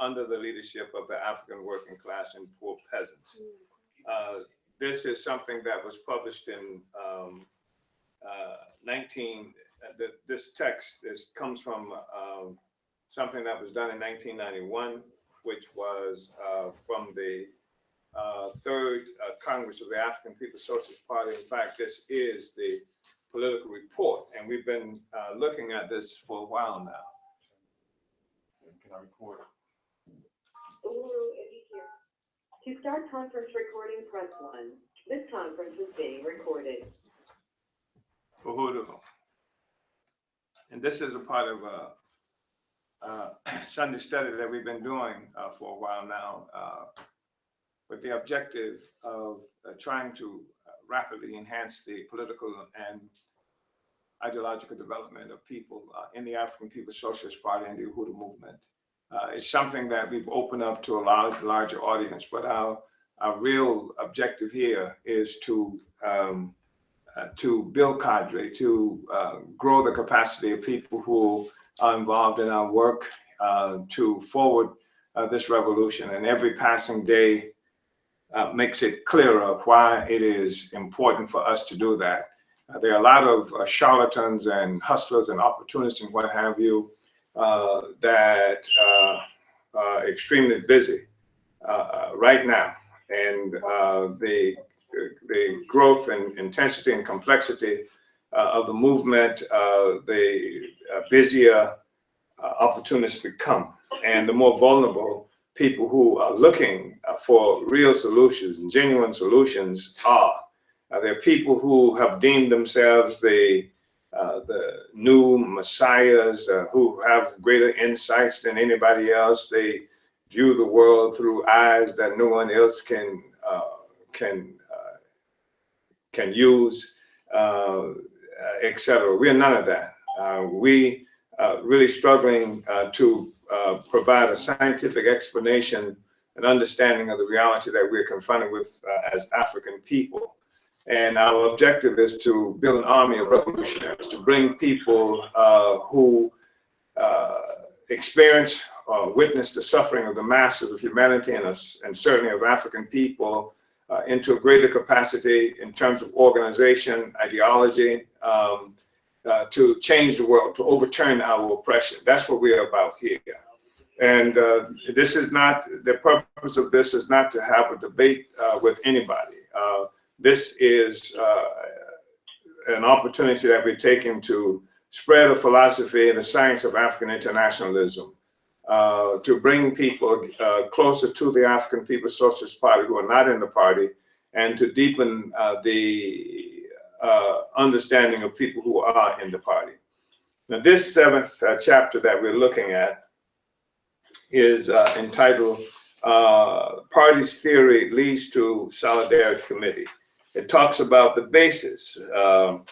under the leadership of the African working class and poor peasants. This is something that was published in this text comes from something that was done in 1991, which was from the Third Congress of the African People's Socialist Party. In fact, this is the political report, and we've been looking at this for a while now. Can I record it? To start conference recording, press 1. This conference is being recorded. And this is a part of Sunday study that we've been doing for a while now, with the objective of trying to rapidly enhance the political and ideological development of people in the African People's Socialist Party and the Uhuru movement. It's something that we've opened up to a larger audience, but our real objective here is to build cadre, to grow the capacity of people who are involved in our work to forward this revolution. And every passing day makes it clearer why it is important for us to do that. There are a lot of charlatans and hustlers and opportunists and what have you that are extremely busy right now. And the growth and intensity and complexity of the movement, the busier opportunists become, and the more vulnerable people who are looking for real solutions and genuine solutions are. There are people who have deemed themselves the new messiahs who have greater insights than anybody else. They view the world through eyes that no one else can use, etc. We are none of that. We are really struggling to provide a scientific explanation and understanding of the reality that we're confronted with as African people. And our objective is to build an army of revolutionaries, to bring people who experience or witness the suffering of the masses of humanity and certainly of African people into a greater capacity in terms of organization, ideology, to change the world, to overturn our oppression. That's what we are about here. And this is not, the purpose of this is not to have a debate with anybody. This is an opportunity that we're taking to spread a philosophy and the science of African internationalism, to bring people closer to the African People's Socialist Party who are not in the party, and to deepen the understanding of people who are in the party. Now, this seventh chapter that we're looking at is entitled Parties Theory Leads to Solidarity Committee. It talks about the basis of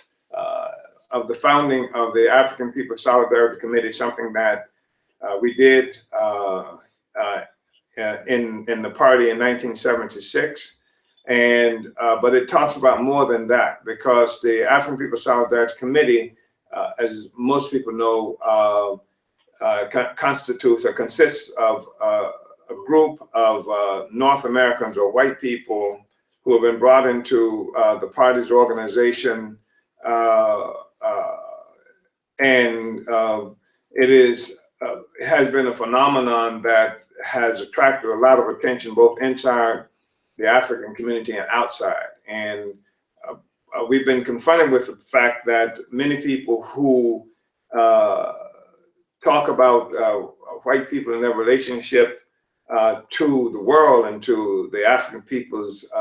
the founding of the African People's Solidarity Committee, something that we did in the party in 1976. And but it talks about more than that, because the African People's Solidarity Committee, as most people know, constitutes or consists of a group of North Americans or white people who have been brought into the party's organization, and it has been a phenomenon that has attracted a lot of attention both inside the African community and outside. And we've been confronted with the fact that many people who talk about white people and their relationship to the world and to the African people's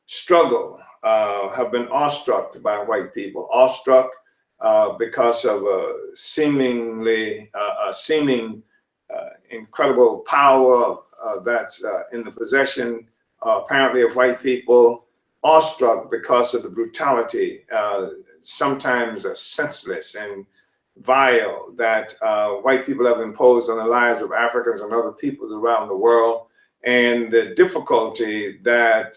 struggle have been awestruck by white people, awestruck because of a seeming incredible power that's in the possession apparently of white people, awestruck because of the brutality, sometimes senseless and vile, that white people have imposed on the lives of Africans and other peoples around the world, and the difficulty that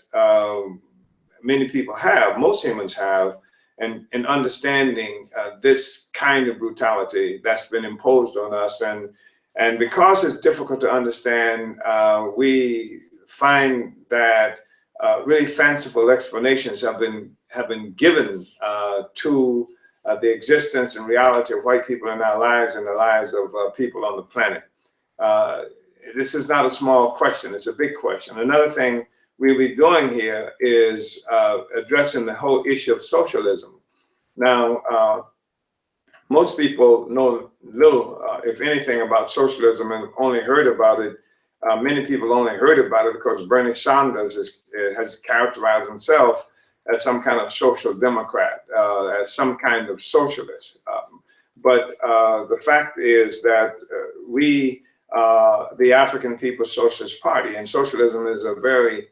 many people have, most humans have, in understanding this kind of brutality that's been imposed on us, and And because it's difficult to understand, we find that really fanciful explanations have been given to the existence and reality of white people in our lives and the lives of people on the planet. This is not a small question, it's a big question. Another thing we'll be doing here is addressing the whole issue of socialism. Now, most people know little, if anything, about socialism and only heard about it. Many people only heard about it because Bernie Sanders has characterized himself as some kind of social democrat, as some kind of socialist. But the fact is that we, the African People's Socialist Party, and socialism is a very,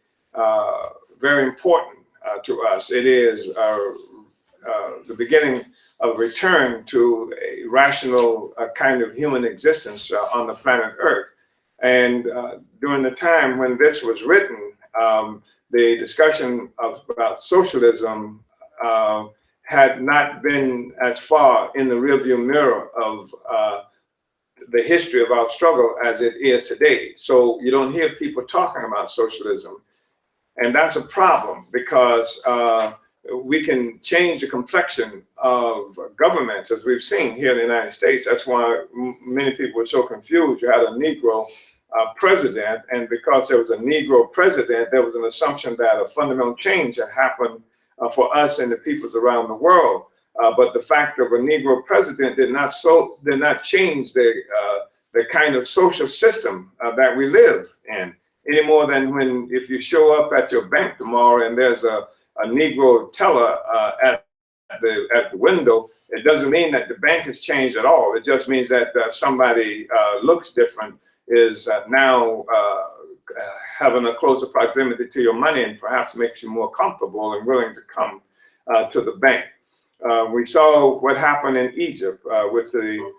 very important to us. It is the beginning of a return to a rational kind of human existence on the planet Earth. And during the time when this was written, the discussion about socialism had not been as far in the rearview mirror of the history of our struggle as it is today. So you don't hear people talking about socialism. And that's a problem because we can change the complexion of governments, as we've seen here in the United States. That's why many people were so confused. You had a Negro president, and because there was a Negro president, there was an assumption that a fundamental change had happened for us and the peoples around the world. But the fact of a Negro president did not change the kind of social system that we live in, any more than if you show up at your bank tomorrow and there's a Negro teller at the window. It doesn't mean that the bank has changed at all. It just means that somebody looks different, is now having a closer proximity to your money and perhaps makes you more comfortable and willing to come to the bank. We saw what happened in Egypt with the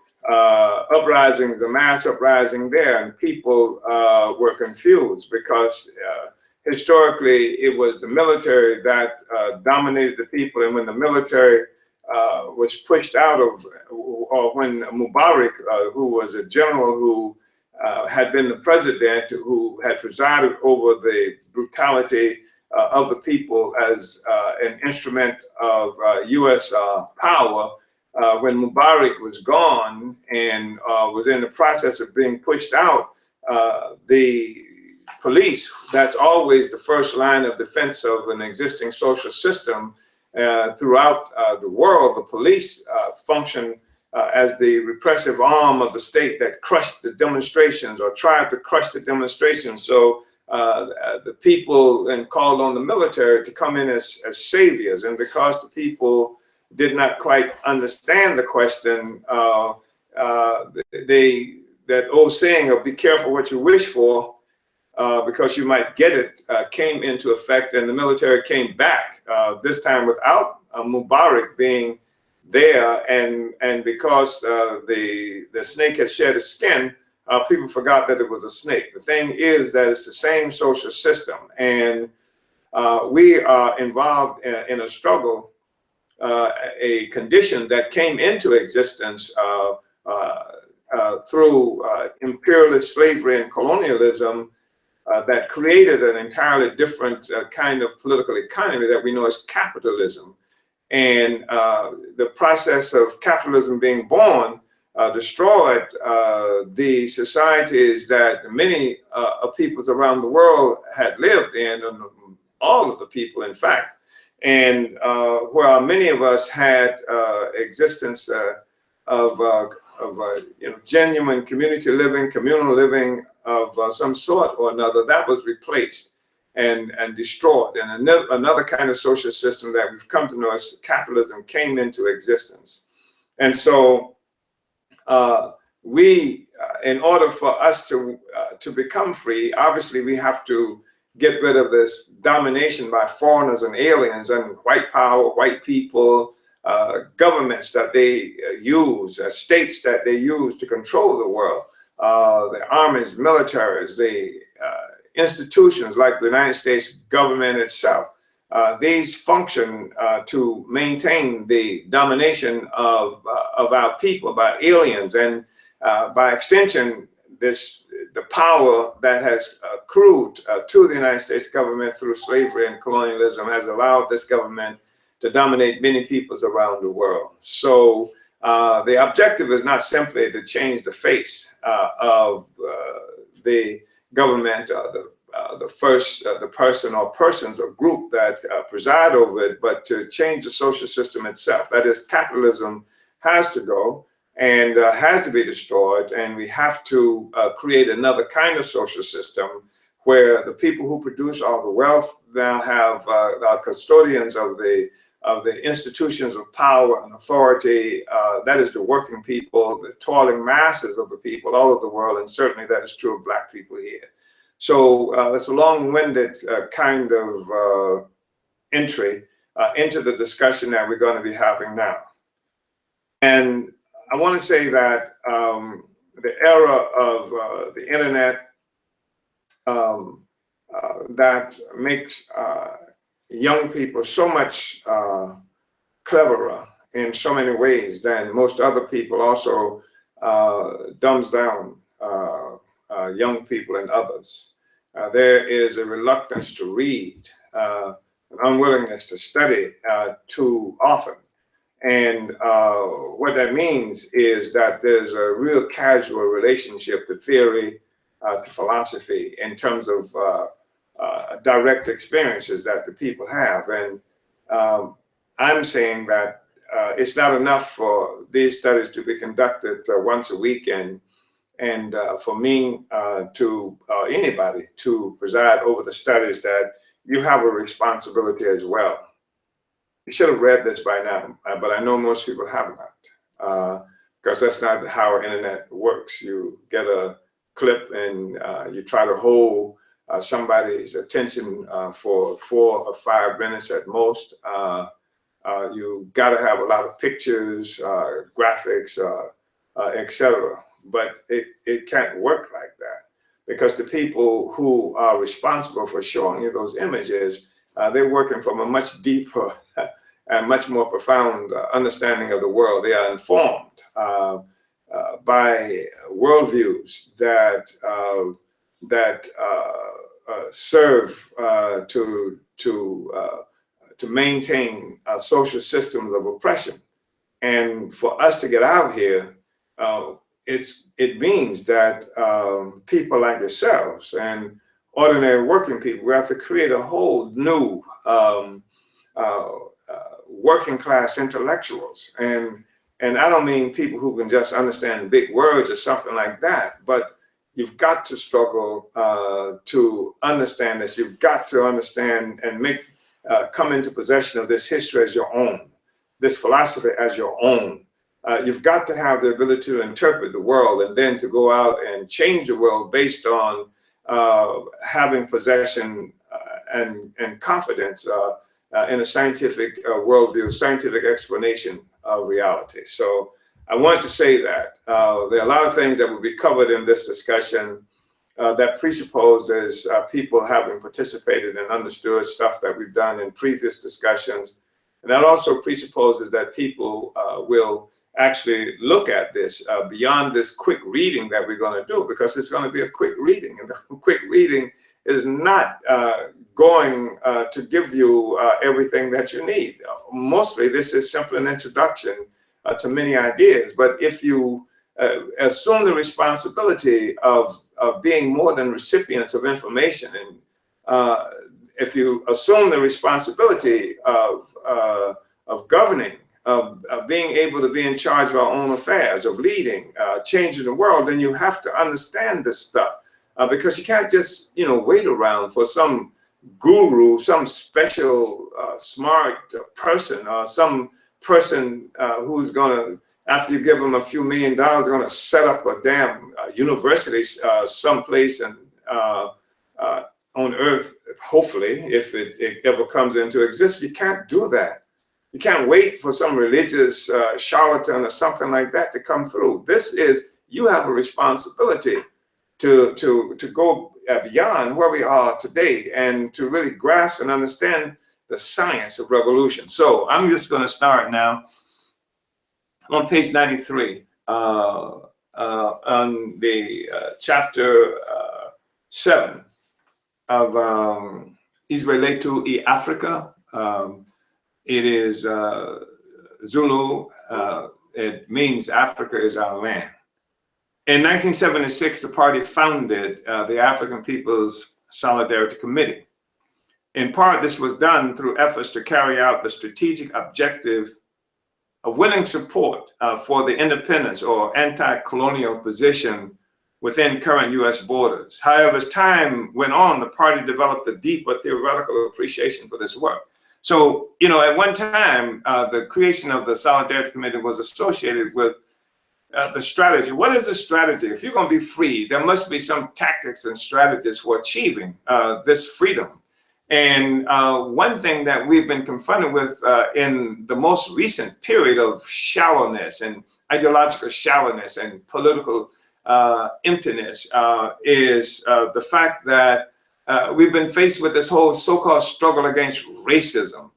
uprisings, the mass uprising there, and people were confused because historically it was the military that dominated the people, and when the military was pushed out of, or when Mubarak, who was a general who had been the president, who had presided over the brutality of the people as an instrument of US power, when Mubarak was gone and was in the process of being pushed out, the police, that's always the first line of defense of an existing social system throughout the world. The police function as the repressive arm of the state that crushed the demonstrations or tried to crush the demonstrations. So the people then called on the military to come in as saviors. And because the people did not quite understand the question, that old saying of be careful what you wish for, because you might get it, came into effect, and the military came back, this time without Mubarak being there, and because the snake had shed its skin, people forgot that it was a snake. The thing is that it's the same social system, and we are involved in a struggle, a condition that came into existence through imperialist slavery and colonialism, that created an entirely different kind of political economy that we know as capitalism. And the process of capitalism being born destroyed the societies that many peoples around the world had lived in, and all of the people, in fact. And where many of us had existence of genuine community living, communal living of some sort or another, that was replaced and destroyed. And another kind of social system that we've come to know as capitalism came into existence. And so we, in order for us to become free, obviously we have to get rid of this domination by foreigners and aliens and white power, white people, governments that they use, states that they use to control the world, the armies, militaries, the institutions like the United States government itself. These function to maintain the domination of our people by aliens, and by extension, the power that has accrued to the United States government through slavery and colonialism has allowed this government to dominate many peoples around the world. So the objective is not simply to change the face of the government, the person or persons or group that preside over it, but to change the social system itself. That is, capitalism has to go and has to be destroyed, and we have to create another kind of social system where the people who produce all the wealth now have are custodians of the institutions of power and authority. That is the working people, the toiling masses of the people all over the world, and certainly that is true of Black people here. So it's a long-winded kind of entry into the discussion that we're going to be having now. And I want to say that the era of the internet that makes young people so much cleverer in so many ways than most other people also dumbs down young people and others. There is a reluctance to read, an unwillingness to study too often. And what that means is that there's a real casual relationship to theory, to philosophy, in terms of direct experiences that the people have. And I'm saying that it's not enough for these studies to be conducted once a week and for me to anybody to preside over the studies, that you have a responsibility as well. You should have read this by now, but I know most people have not, because that's not how our internet works. You get a clip and you try to hold somebody's attention for 4 or 5 minutes at most. You got to have a lot of pictures, graphics, etc. But it can't work like that, because the people who are responsible for showing you those images, they're working from a much deeper and much more profound understanding of the world. They are informed by worldviews that serve to maintain social systems of oppression. And for us to get out here, it means that people like yourselves and ordinary working people, we have to create a whole new working class intellectuals. And I don't mean people who can just understand big words or something like that, but you've got to struggle to understand this. You've got to understand and come into possession of this history as your own, this philosophy as your own. You've got to have the ability to interpret the world and then to go out and change the world based on having possession and confidence in a scientific worldview, scientific explanation of reality. So I want to say that there are a lot of things that will be covered in this discussion that presupposes people having participated and understood stuff that we've done in previous discussions. And that also presupposes that people will actually look at this beyond this quick reading that we're going to do, because it's going to be a quick reading. And the quick reading is not going to give you everything that you need. Mostly this is simply an introduction to many ideas. But if you assume the responsibility of being more than recipients of information, and if you assume the responsibility of governing, of being able to be in charge of our own affairs, of leading, changing the world, then you have to understand this stuff. Because you can't just, wait around for some guru, some special smart person, or some person who's going to, after you give them a few $1 million, they're going to set up a damn university someplace and on Earth, hopefully, if it ever comes into existence. You can't do that. You can't wait for some religious charlatan or something like that to come through. You have a responsibility to go beyond where we are today and to really grasp and understand the science of revolution. So I'm just going to start now on page 93. on the chapter 7 of Izwe, Lethu, Afrika. It is Zulu. It means Africa is our land. In 1976, the party founded the African People's Solidarity Committee. In part, this was done through efforts to carry out the strategic objective of winning support for the independence or anti-colonial position within current US borders. However, as time went on, the party developed a deeper theoretical appreciation for this work. So, you know, at one time, the creation of the Solidarity Committee was associated with the strategy. What is a strategy? If you're going to be free, there must be some tactics and strategies for achieving this freedom. And one thing that we've been confronted with in the most recent period of shallowness and ideological shallowness and political emptiness is the fact that we've been faced with this whole so-called struggle against racism,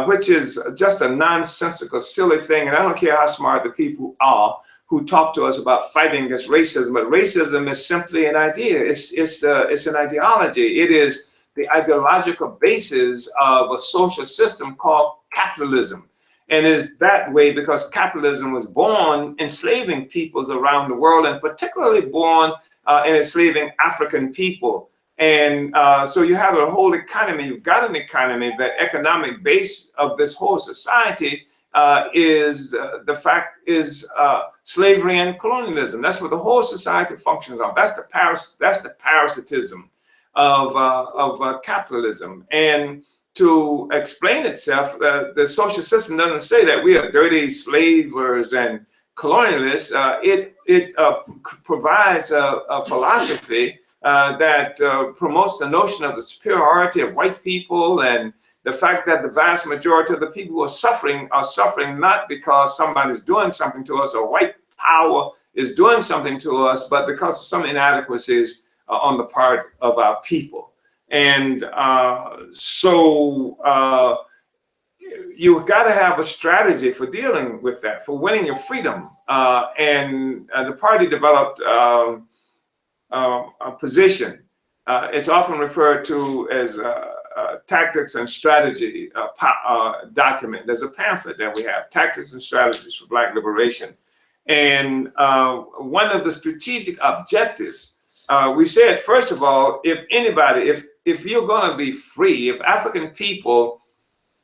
which is just a nonsensical, silly thing. And I don't care how smart the people are who talk to us about fighting against racism, but racism is simply an idea. It's an ideology. It is the ideological basis of a social system called capitalism. And it is that way because capitalism was born enslaving peoples around the world, and particularly born in enslaving African people. And so you have a whole economy, you've got an economy, the economic base of this whole society is slavery and colonialism. That's what the whole society functions on. That's the parasitism of capitalism. And to explain itself, the social system doesn't say that we are dirty slavers and colonialists. It provides a philosophy that promotes the notion of the superiority of white people, and the fact that the vast majority of the people who are suffering not because somebody's doing something to us or white power is doing something to us, but because of some inadequacies on the part of our people. And so you've got to have a strategy for dealing with that, for winning your freedom. And the party developed a position. It's often referred to as tactics and strategy document. There's a pamphlet that we have, Tactics and Strategies for Black Liberation. And one of the strategic objectives, we said, first of all, if anybody, if you're going to be free, if African people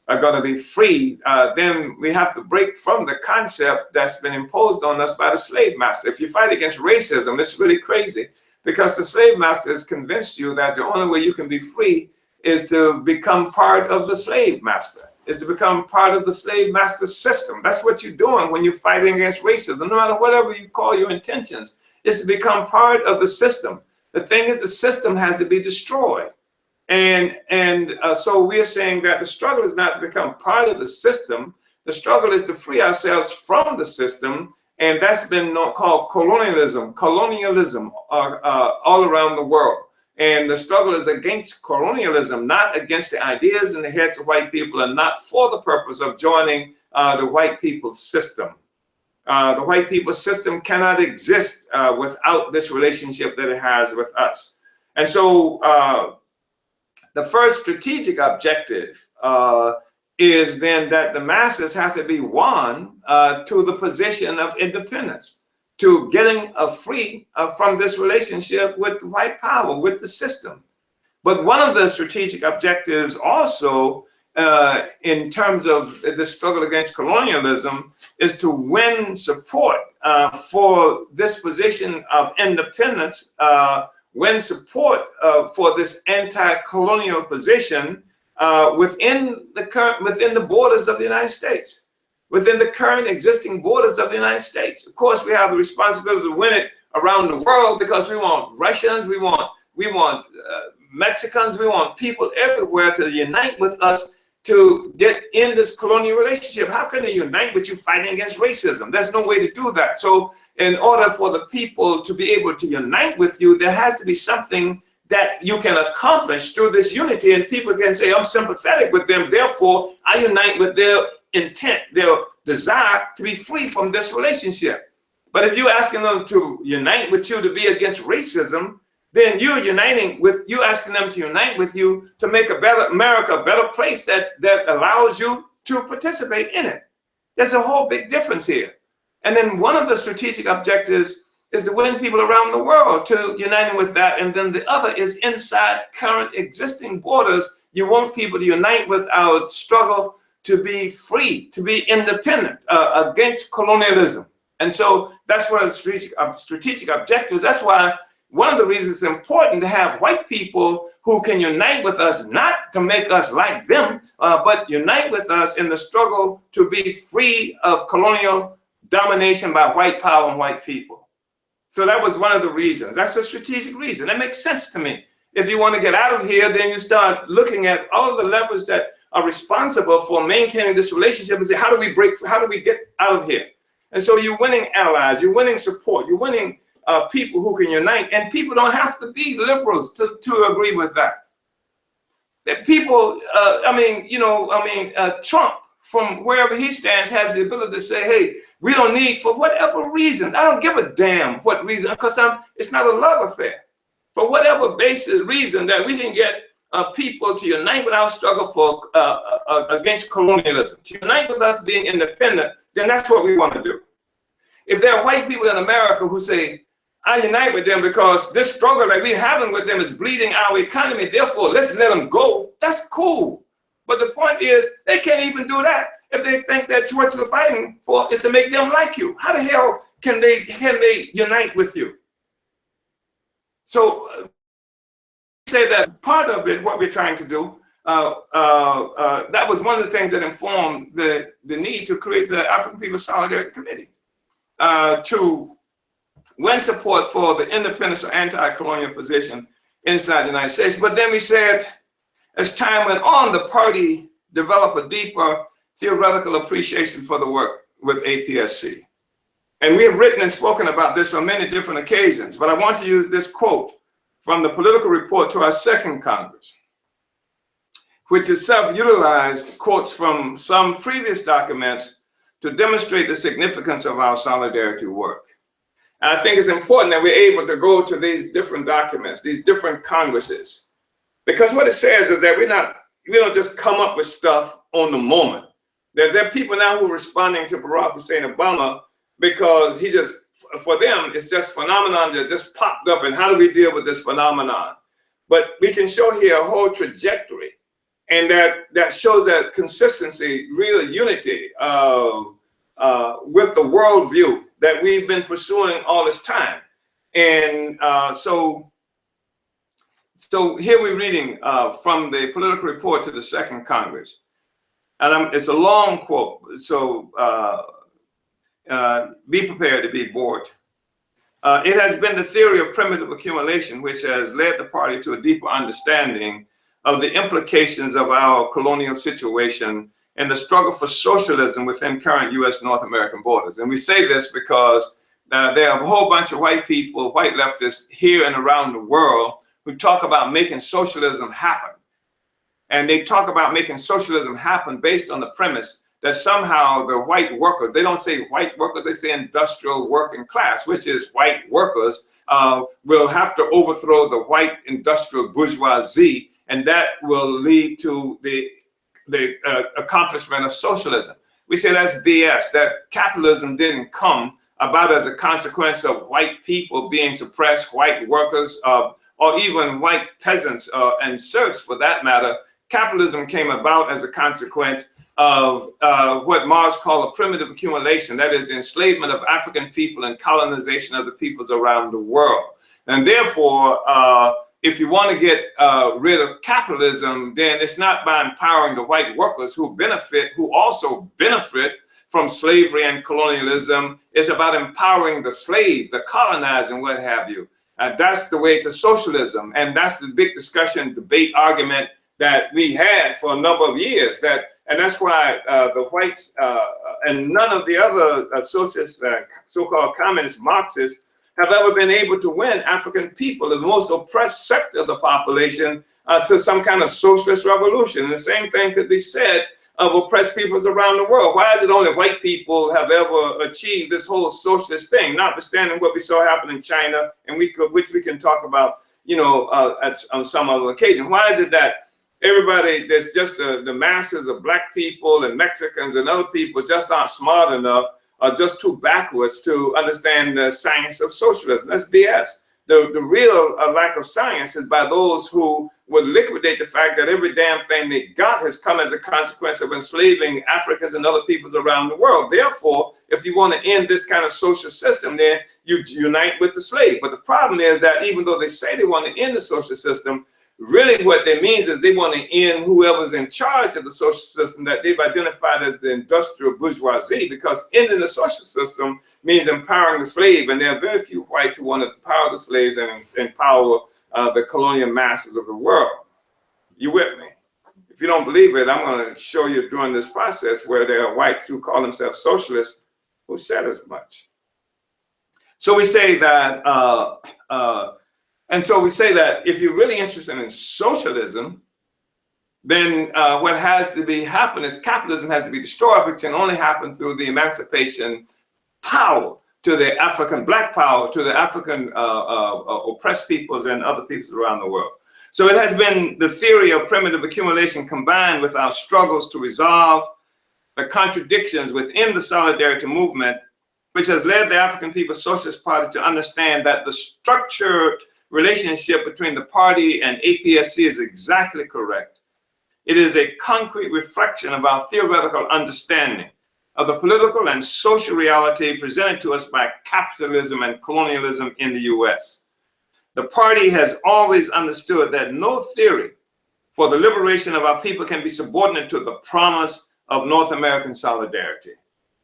are going to be free, then we have to break from the concept that's been imposed on us by the slave master. If you fight against racism, it's really crazy, because the slave master has convinced you that the only way you can be free is to become part of the slave master, is to become part of the slave master system. That's what you're doing when you're fighting against racism, no matter whatever you call your intentions, is to become part of the system. The thing is, the system has to be destroyed. And so we're saying that the struggle is not to become part of the system. The struggle is to free ourselves from the system. And that's been called colonialism all around the world. And the struggle is against colonialism, not against the ideas in the heads of white people, and not for the purpose of joining the white people's system. The white people's system cannot exist without this relationship that it has with us. And so the first strategic objective is then that the masses have to be won to the position of independence, to getting free from this relationship with white power, with the system. But one of the strategic objectives also in terms of the struggle against colonialism is to win support for this position of independence, win support for this anti-colonial position within the borders of the United States, within the current existing borders of the United States. Of course, we have the responsibility to win it around the world, because we want Russians, we want Mexicans, we want people everywhere to unite with us to get in this colonial relationship. How can they unite with you fighting against racism? There's no way to do that. So in order for the people to be able to unite with you, there has to be something that you can accomplish through this unity, and people can say, I'm sympathetic with them, therefore I unite with their intent, their desire to be free from this relationship. But if you're asking them to unite with you to be against racism, then you're asking them to unite with you to make America a better place that allows you to participate in it. There's a whole big difference here. And then one of the strategic objectives is to win people around the world to uniting with that. And then the other is inside current existing borders. You want people to unite with our struggle to be free, to be independent, against colonialism. And so that's one of the strategic objectives. That's why one of the reasons it's important to have white people who can unite with us, not to make us like them, but unite with us in the struggle to be free of colonial domination by white power and white people. So that was one of the reasons. That's a strategic reason. That makes sense to me. If you want to get out of here, then you start looking at all of the levers that are responsible for maintaining this relationship and say, how do we get out of here? And so you're winning allies, you're winning support, you're winning people who can unite, and people don't have to be liberals to agree with that. That people, Trump, from wherever he stands, has the ability to say, hey, we don't need, for whatever reason, I don't give a damn what reason, because it's not a love affair. For whatever reason that we can get people to unite with our struggle for against colonialism, to unite with us being independent, then that's what we want to do. If there are white people in America who say, I unite with them because this struggle that we're having with them is bleeding our economy, therefore let's let them go, that's cool. But the point is, they can't even do that if they think that what you're fighting for is to make them like you. How the hell can they unite with you? So say that part of it, what we're trying to do, that was one of the things that informed the need to create the African People's Solidarity Committee, to win support for the independence or anti-colonial position inside the United States. But then we said, as time went on, the party developed a deeper theoretical appreciation for the work with APSC. And we have written and spoken about this on many different occasions, but I want to use this quote from the political report to our second Congress, which itself utilized quotes from some previous documents to demonstrate the significance of our solidarity work. And I think it's important that we're able to go to these different documents, these different Congresses, because what it says is that we don't just come up with stuff on the moment. There are people now who are responding to Barack Hussein Obama because for them, it's just phenomenon that just popped up, and how do we deal with this phenomenon? But we can show here a whole trajectory, and that shows that consistency, real unity with the worldview that we've been pursuing all this time. And so here we're reading from the political report to the second Congress. And it's a long quote, so be prepared to be bored. It has been the theory of primitive accumulation which has led the party to a deeper understanding of the implications of our colonial situation and the struggle for socialism within current U.S. North American borders. And we say this because there are a whole bunch of white people, white leftists here and around the world who talk about making socialism happen. And they talk about making socialism happen based on the premise that somehow the white workers, they don't say white workers, they say industrial working class, which is white workers, will have to overthrow the white industrial bourgeoisie, and that will lead to the accomplishment of socialism. We say that's BS, that capitalism didn't come about as a consequence of white people being suppressed, white workers, or even white peasants and serfs for that matter. Capitalism came about as a consequence of what Marx called a primitive accumulation, that is the enslavement of African people and colonization of the peoples around the world. And therefore, if you want to get rid of capitalism, then it's not by empowering the white workers who also benefit from slavery and colonialism. It's about empowering the slave, the colonizer, and what have you. That's the way to socialism. And that's the big discussion, debate, argument that we had for a number of years. And that's why the whites and none of the other socialists, so-called communist Marxists, have ever been able to win African people, the most oppressed sector of the population, to some kind of socialist revolution. And the same thing could be said of oppressed peoples around the world. Why is it only white people have ever achieved this whole socialist thing, notwithstanding what we saw happen in China, and which we can talk about, on some other occasion? Why is it that everybody, there's just the masses of black people and Mexicans and other people just aren't smart enough, or just too backwards to understand the science of socialism? That's BS. The real lack of science is by those who would liquidate the fact that every damn thing they got has come as a consequence of enslaving Africans and other peoples around the world. Therefore, if you want to end this kind of social system, then you unite with the slave. But the problem is that even though they say they want to end the social system, really what that means is they want to end whoever's in charge of the social system that they've identified as the industrial bourgeoisie, because ending the social system means empowering the slave, and there are very few whites who want to empower the slaves and empower the colonial masses of the world. You with me? If you don't believe it, I'm going to show you during this process where there are whites who call themselves socialists who said as much. So we say that if you're really interested in socialism, then what has to happen is capitalism has to be destroyed, which can only happen through the emancipation power to the African black power, to the African oppressed peoples and other peoples around the world. So it has been the theory of primitive accumulation combined with our struggles to resolve the contradictions within the solidarity movement, which has led the African People's Socialist Party to understand that the structured relationship between the party and APSC is exactly correct. It is a concrete reflection of our theoretical understanding of the political and social reality presented to us by capitalism and colonialism in the US. The party has always understood that no theory for the liberation of our people can be subordinate to the promise of North American solidarity.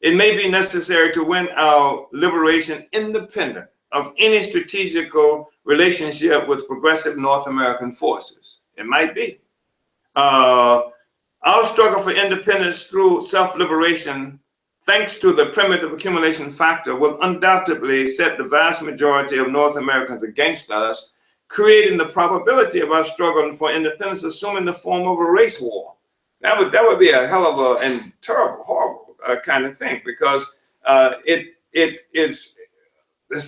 It may be necessary to win our liberation independent of any strategical relationship with progressive North American forces. It might be. Our struggle for independence through self-liberation, thanks to the primitive accumulation factor, will undoubtedly set the vast majority of North Americans against us, creating the probability of our struggle for independence assuming the form of a race war. That would be a hell of a and terrible, horrible kind of thing, because it's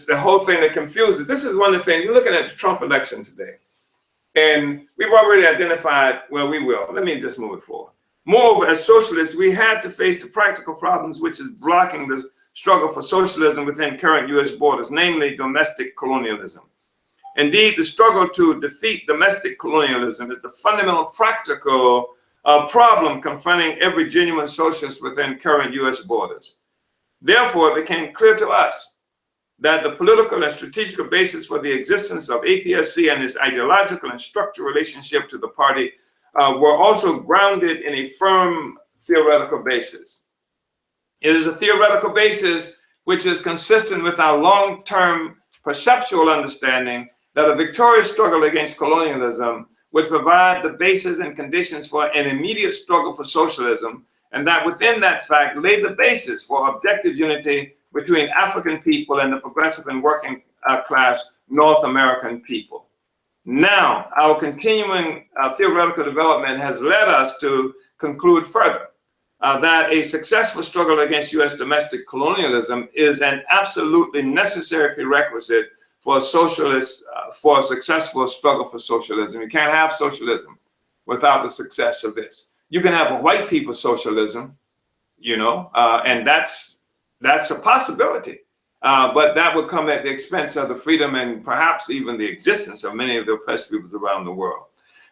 the whole thing that confuses. This is one of the things, we're looking at the Trump election today, and we've already identified, well, we will. Let me just move it forward. Moreover, as socialists, we had to face the practical problems which is blocking the struggle for socialism within current US borders, namely domestic colonialism. Indeed, the struggle to defeat domestic colonialism is the fundamental practical problem confronting every genuine socialist within current US borders. Therefore, it became clear to us that the political and strategic basis for the existence of APSC and its ideological and structural relationship to the party were also grounded in a firm theoretical basis. It is a theoretical basis which is consistent with our long-term perceptual understanding that a victorious struggle against colonialism would provide the basis and conditions for an immediate struggle for socialism, and that within that fact lay the basis for objective unity between African people and the progressive and working class North American people. Now, our continuing theoretical development has led us to conclude further that a successful struggle against US domestic colonialism is an absolutely necessary prerequisite for a successful struggle for socialism. You can't have socialism without the success of this. You can have a white people's socialism, and that's a possibility. But that would come at the expense of the freedom and perhaps even the existence of many of the oppressed peoples around the world.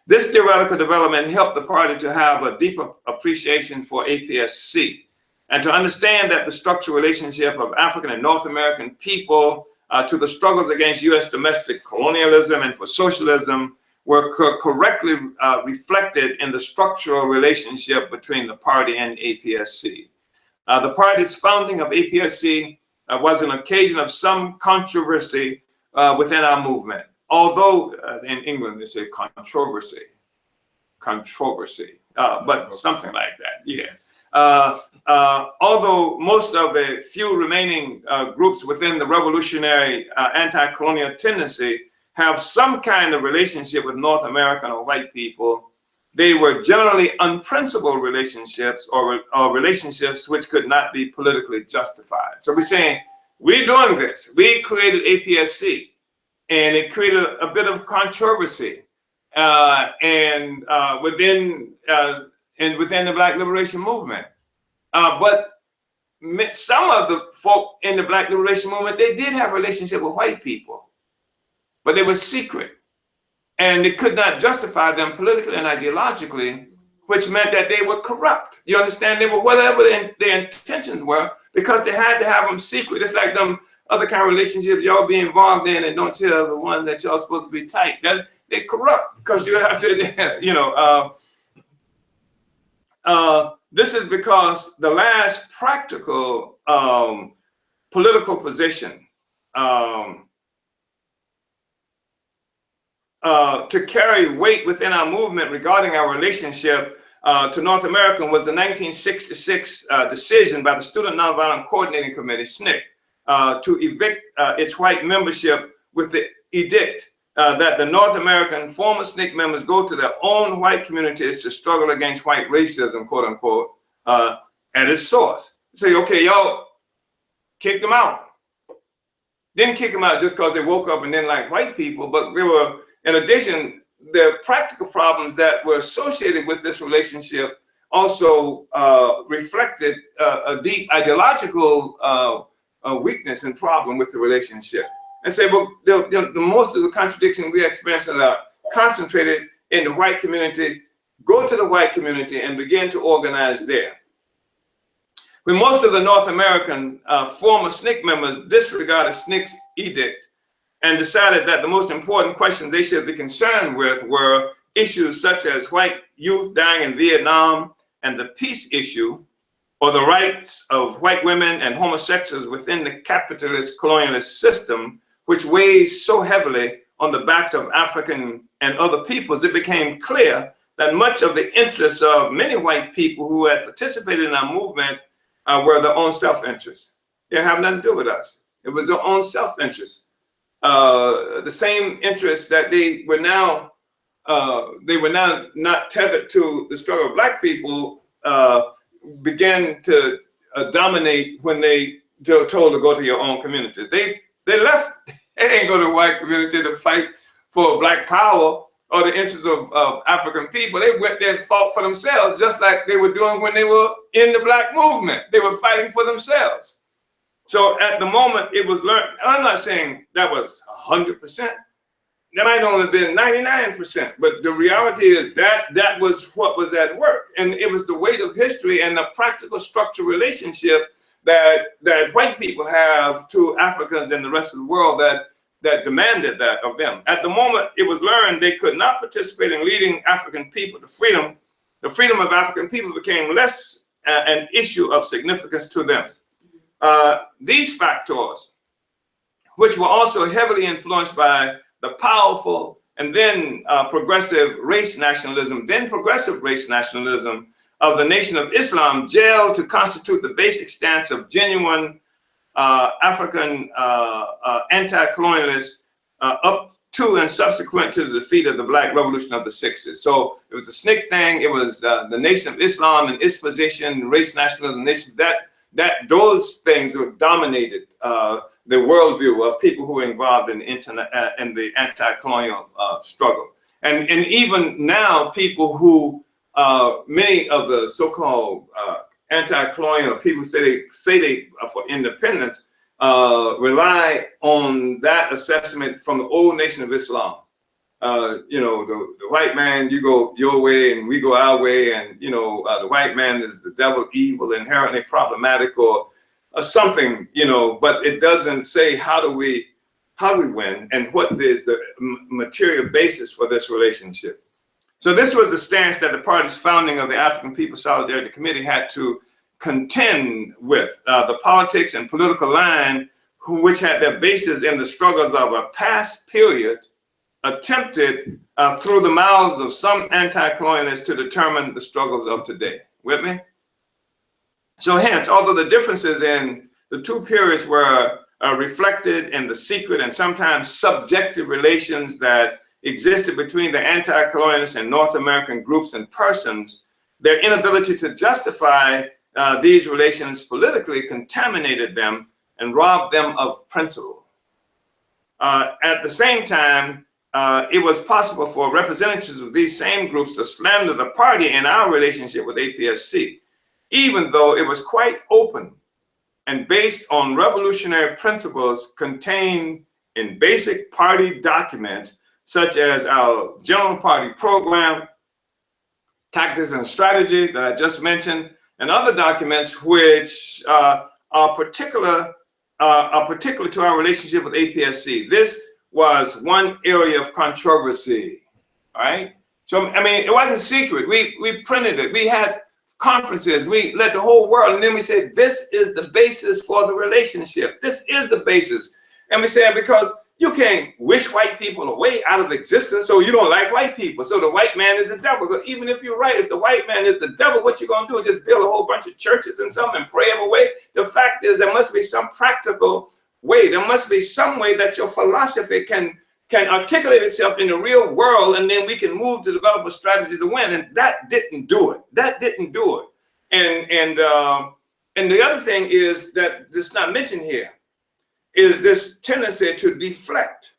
This theoretical development helped the party to have a deeper appreciation for APSC and to understand that the structural relationship of African and North American people to the struggles against US domestic colonialism and for socialism were correctly reflected in the structural relationship between the party and APSC. The party's founding of APSC was an occasion of some controversy within our movement. Although in England they say controversy, but something like that, yeah. Although most of the few remaining groups within the revolutionary anti-colonial tendency have some kind of relationship with North American or white people, they were generally unprincipled relationships or relationships which could not be politically justified. So we're saying, we're doing this. We created APSC, and it created a bit of controversy within the Black liberation movement. But some of the folk in the Black liberation movement, they did have a relationship with white people, but they were secret. And they could not justify them politically and ideologically, which meant that they were corrupt. You understand? They were whatever their intentions were, because they had to have them secret. It's like them other kind of relationships y'all be involved in and don't tell the ones that y'all supposed to be tight. They're corrupt, because you have to, you know. This is because the last practical political position to carry weight within our movement regarding our relationship to North America was the 1966 decision by the Student Nonviolent Coordinating Committee, SNCC, to evict its white membership with the edict that the North American former SNCC members go to their own white communities to struggle against white racism, quote unquote, at its source. Say, okay, y'all kicked them out. Didn't kick them out just because they woke up and didn't like white people, but they were, in addition, the practical problems that were associated with this relationship also reflected a deep ideological weakness and problem with the relationship. And say, well, the most of the contradictions we experience are concentrated in the white community. Go to the white community and begin to organize there. When most of the North American former SNCC members disregarded SNCC's edict and decided that the most important questions they should be concerned with were issues such as white youth dying in Vietnam and the peace issue, or the rights of white women and homosexuals within the capitalist colonialist system, which weighs so heavily on the backs of African and other peoples, it became clear that much of the interests of many white people who had participated in our movement were their own self-interest. They didn't have nothing to do with us. It was their own self-interest. The same interests that they were now not tethered to the struggle of Black people began to dominate when they were told to go to your own communities. They left. They didn't go to the white community to fight for Black power or the interests of African people. They went there and fought for themselves, just like they were doing when they were in the Black movement. They were fighting for themselves. So at the moment it was learned, I'm not saying that was 100%. That might only have been 99%, but the reality is that was what was at work. And it was the weight of history and the practical structural relationship that white people have to Africans and the rest of the world that demanded that of them. At the moment it was learned they could not participate in leading African people to freedom. The freedom of African people became less an issue of significance to them. These factors, which were also heavily influenced by the powerful and then progressive race nationalism of the Nation of Islam, gelled to constitute the basic stance of genuine African anti-colonialists up to and subsequent to the defeat of the Black Revolution of the 60s. So it was the SNCC thing, it was the Nation of Islam and its position, race nationalism, those things were dominated the worldview of people who were involved in the anti-colonial struggle. And even now, people who, many of the so-called anti-colonial people say they are for independence, rely on that assessment from the old Nation of Islam. You know, the white man, you go your way and we go our way, and you know, the white man is the devil, evil, inherently problematic, or something, you know, but it doesn't say how do we win and what is the material basis for this relationship. So this was the stance that the party's founding of the African People's Solidarity Committee had to contend with, the politics and political line which had their basis in the struggles of a past period attempted through the mouths of some anti-colonialists to determine the struggles of today. With me? So hence, although the differences in the two periods were reflected in the secret and sometimes subjective relations that existed between the anti-colonialist and North American groups and persons, their inability to justify these relations politically contaminated them and robbed them of principle. At the same time, it was possible for representatives of these same groups to slander the party in our relationship with APSC, even though it was quite open and based on revolutionary principles contained in basic party documents, such as our general party program, tactics and strategy that I just mentioned, and other documents which are particular to our relationship with APSC. This was one area of controversy, right? So, I mean, it wasn't secret. We printed it. We had conferences. We let the whole world, and then we said, this is the basis for the relationship. This is the basis. And we said, because you can't wish white people away out of existence, so you don't like white people. So the white man is the devil. But even if you're right, if the white man is the devil, what you gonna do? Just build a whole bunch of churches and something and pray them away? The fact is, there must be some practical way. There must be some way that your philosophy can articulate itself in the real world, and then we can move to develop a strategy to win. And that didn't do it. That didn't do it. And the other thing is that it's not mentioned here, is this tendency to deflect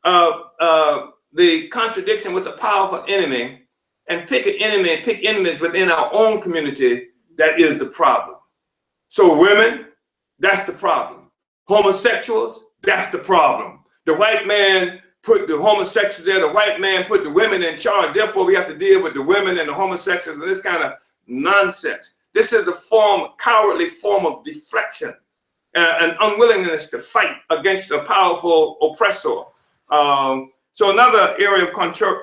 the contradiction with a powerful enemy and pick enemies within our own community. That is the problem. So women, that's the problem. Homosexuals, that's the problem. The white man put the homosexuals there, the white man put the women in charge, therefore we have to deal with the women and the homosexuals and this kind of nonsense. This is a cowardly form of deflection. An unwillingness to fight against a powerful oppressor. So another area of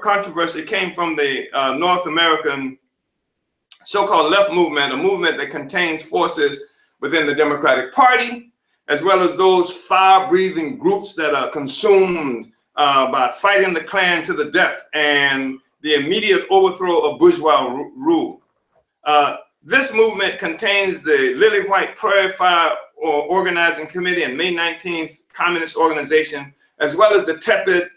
controversy came from the North American so-called left movement, a movement that contains forces within the Democratic Party, as well as those fire-breathing groups that are consumed by fighting the Klan to the death and the immediate overthrow of bourgeois rule. This movement contains the Lily White Prairie Fire Organizing Committee and May 19th Communist Organization, as well as the tepid,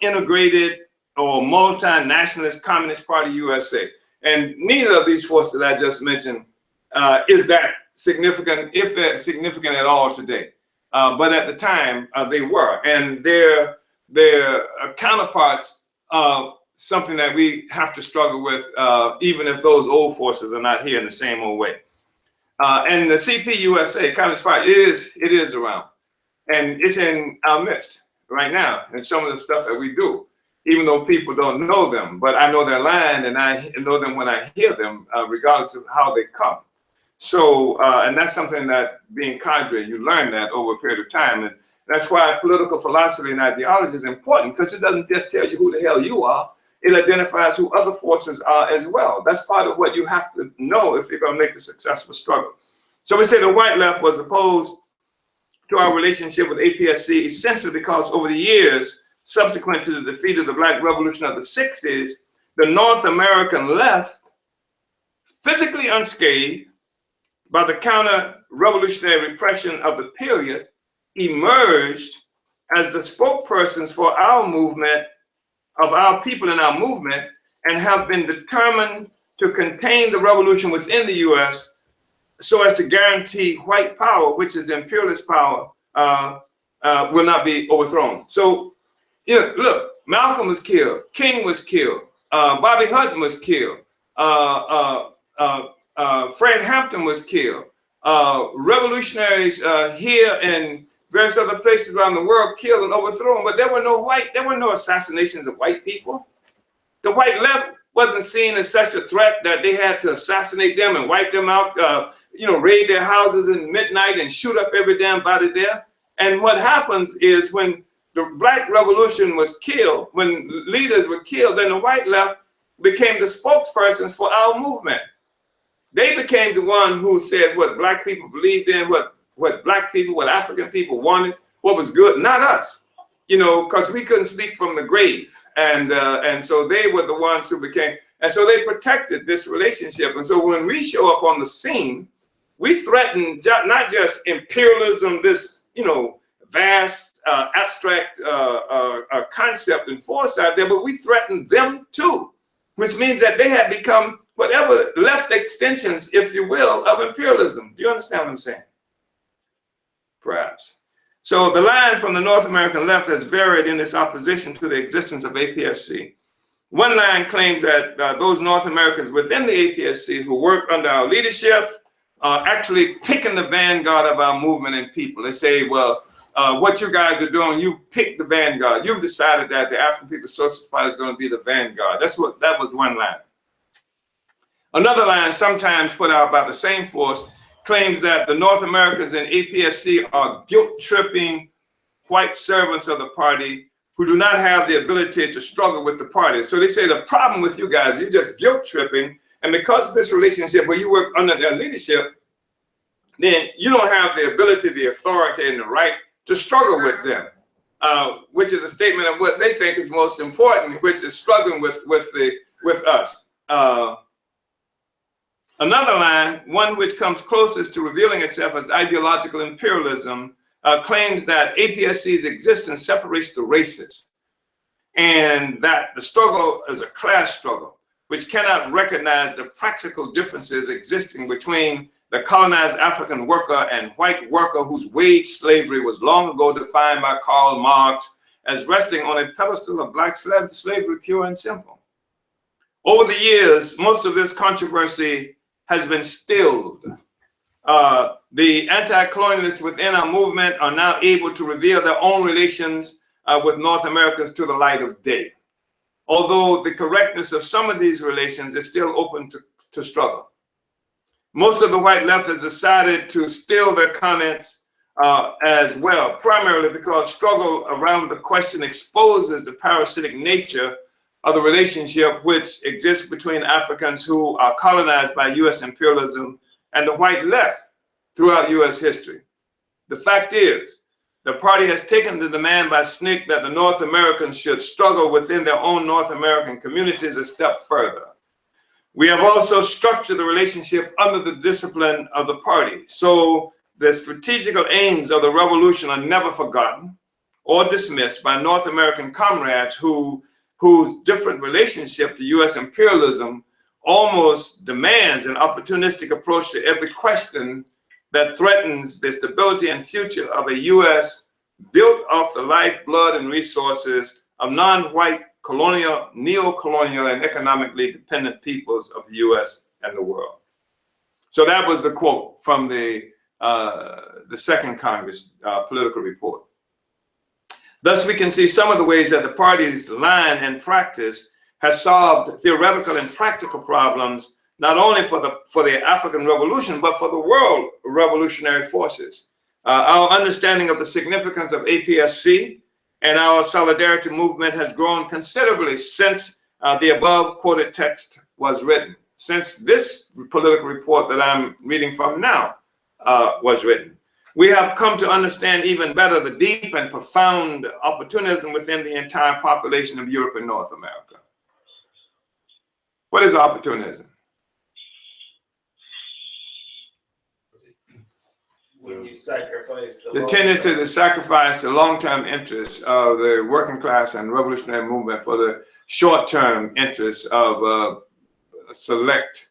integrated or multinationalist Communist Party USA. And neither of these forces that I just mentioned is that significant, if significant at all today. But at the time, they were. And their counterparts something that we have to struggle with, even if those old forces are not here in the same old way. And the CPUSA, Communist Party, it is around. And it's in our midst right now, and some of the stuff that we do, even though people don't know them. But I know their line, and I know them when I hear them, regardless of how they come. So, and that's something that being cadre, you learn that over a period of time. And that's why political philosophy and ideology is important, because it doesn't just tell you who the hell you are. It identifies who other forces are as well. That's part of what you have to know if you're going to make a successful struggle. So we say the white left was opposed to our relationship with APSC essentially because over the years, subsequent to the defeat of the Black Revolution of the 60s, the North American left, physically unscathed by the counter-revolutionary repression of the period, emerged as the spokespersons for our movement, of our people in our movement, and have been determined to contain the revolution within the US so as to guarantee white power, which is imperialist power, will not be overthrown. So, you know, look, Malcolm was killed, King was killed, Bobby Hutton was killed, Fred Hampton was killed, revolutionaries here and various other places around the world killed and overthrown, but there were no assassinations of white people. The white left wasn't seen as such a threat that they had to assassinate them and wipe them out, you know, raid their houses in midnight and shoot up every damn body there. And what happens is when the Black Revolution was killed, when leaders were killed, then the white left became the spokespersons for our movement. They became the one who said what Black people believed in, what Black people, what African people wanted, what was good, not us, you know, because we couldn't speak from the grave. And so they were the ones who became, and so they protected this relationship. And so when we show up on the scene, we threaten not just imperialism, this, you know, vast, abstract concept and force out there, but we threatened them too, which means that they had become whatever left extensions, if you will, of imperialism. Do you understand what I'm saying? Perhaps. So the line from the North American left has varied in its opposition to the existence of APSC. One line claims that those North Americans within the APSC who work under our leadership are actually picking the vanguard of our movement and people. They say, well, what you guys are doing, you've picked the vanguard. You've decided that the African People's Socialist Party is going to be the vanguard. That was one line. Another line, sometimes put out by the same force, claims that the North Americans in APSC are guilt-tripping white servants of the party who do not have the ability to struggle with the party. So they say the problem with you guys, you're just guilt-tripping, and because of this relationship where you work under their leadership, then you don't have the ability, the authority, and the right to struggle with them, which is a statement of what they think is most important, which is struggling with us. Another line, one which comes closest to revealing itself as ideological imperialism, claims that APSC's existence separates the races, and that the struggle is a class struggle, which cannot recognize the practical differences existing between the colonized African worker and white worker whose wage slavery was long ago defined by Karl Marx as resting on a pedestal of black slavery, pure and simple. Over the years, most of this controversy has been stilled. The anti-colonialists within our movement are now able to reveal their own relations with North Americans to the light of day, although the correctness of some of these relations is still open to struggle. Most of the white left has decided to still their comments as well, primarily because struggle around the question exposes the parasitic nature of the relationship which exists between Africans who are colonized by US imperialism and the white left throughout US history. The fact is, the party has taken the demand by SNCC that the North Americans should struggle within their own North American communities a step further. We have also structured the relationship under the discipline of the party, so the strategical aims of the revolution are never forgotten or dismissed by North American comrades whose different relationship to US imperialism almost demands an opportunistic approach to every question that threatens the stability and future of a US built off the life, blood, and resources of non-white colonial, neo-colonial, and economically dependent peoples of the US and the world. So that was the quote from the Second Congress political report. Thus, we can see some of the ways that the party's line and practice has solved theoretical and practical problems, not only for the African Revolution, but for the world revolutionary forces. Our understanding of the significance of APSC and our solidarity movement has grown considerably since the above quoted text was written, since this political report that I'm reading from now was written. We have come to understand even better the deep and profound opportunism within the entire population of Europe and North America. What is opportunism? When you sacrifice the tendency to sacrifice the long-term interests of the working class and revolutionary movement for the short-term interests of a select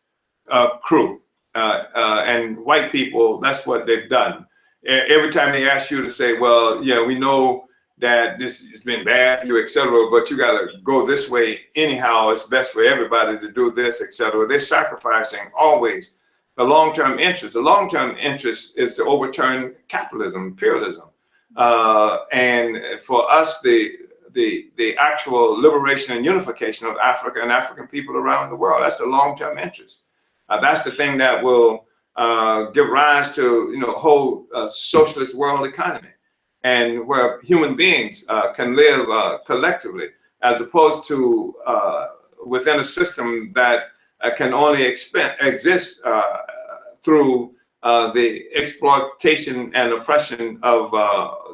crew. And white people, that's what they've done. Every time they ask you to say, well, yeah, we know that this has been bad for you, etc., but you got to go this way anyhow. It's best for everybody to do this, etc. They're sacrificing always the long-term interest. The long-term interest is to overturn capitalism, imperialism, and for us, the actual liberation and unification of Africa and African people around the world. That's the long-term interest. That's the thing that will give rise to, whole socialist world economy, and where human beings can live collectively, as opposed to within a system that can only exist through the exploitation and oppression of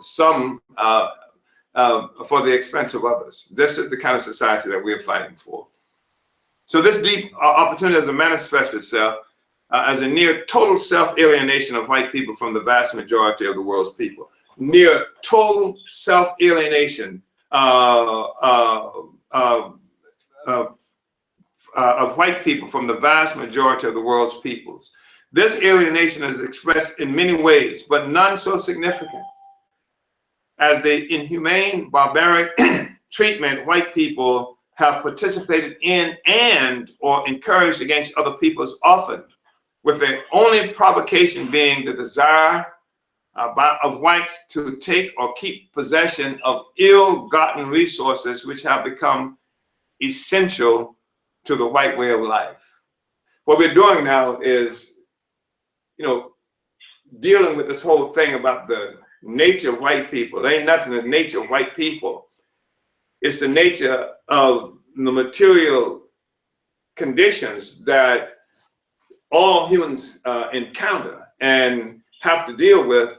some for the expense of others. This is the kind of society that we're fighting for. So this deep opportunism manifests itself as a near total self-alienation of white people from the vast majority of the world's people. near total self-alienation of white people from the vast majority of the world's peoples. This alienation is expressed in many ways, but none so significant as the inhumane, barbaric treatment white people have participated in and or encouraged against other peoples, often with the only provocation being the desire of whites to take or keep possession of ill-gotten resources which have become essential to the white way of life. What we're doing now is, dealing with this whole thing about the nature of white people. There ain't nothing in the nature of white people. It's the nature of the material conditions that all humans encounter and have to deal with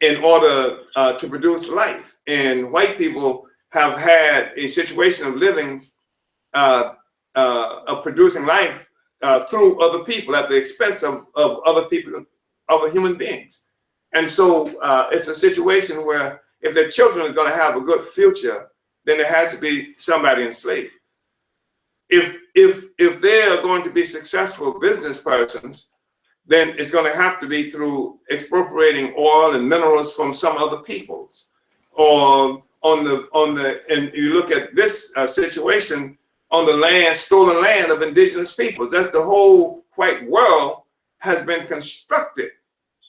in order to produce life. And white people have had a situation of living, of producing life through other people at the expense of other people, other human beings. And so it's a situation where if their children are going to have a good future, then there has to be somebody enslaved. If they are going to be successful business persons, then it's going to have to be through expropriating oil and minerals from some other peoples, or and you look at this situation on the land, stolen land of indigenous peoples. That's the whole white world has been constructed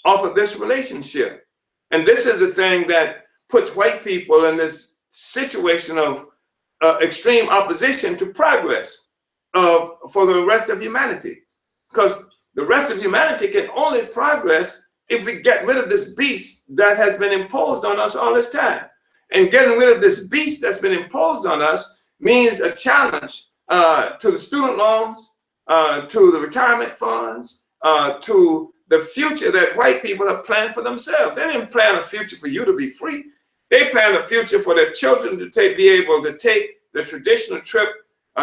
off of this relationship. And this is the thing that puts white people in this situation of extreme opposition to progress for the rest of humanity. Because the rest of humanity can only progress if we get rid of this beast that has been imposed on us all this time. And getting rid of this beast that's been imposed on us means a challenge to the student loans, to the retirement funds, to the future that white people have planned for themselves. They didn't plan a future for you to be free. They planned a future for their children to be able to take the traditional trip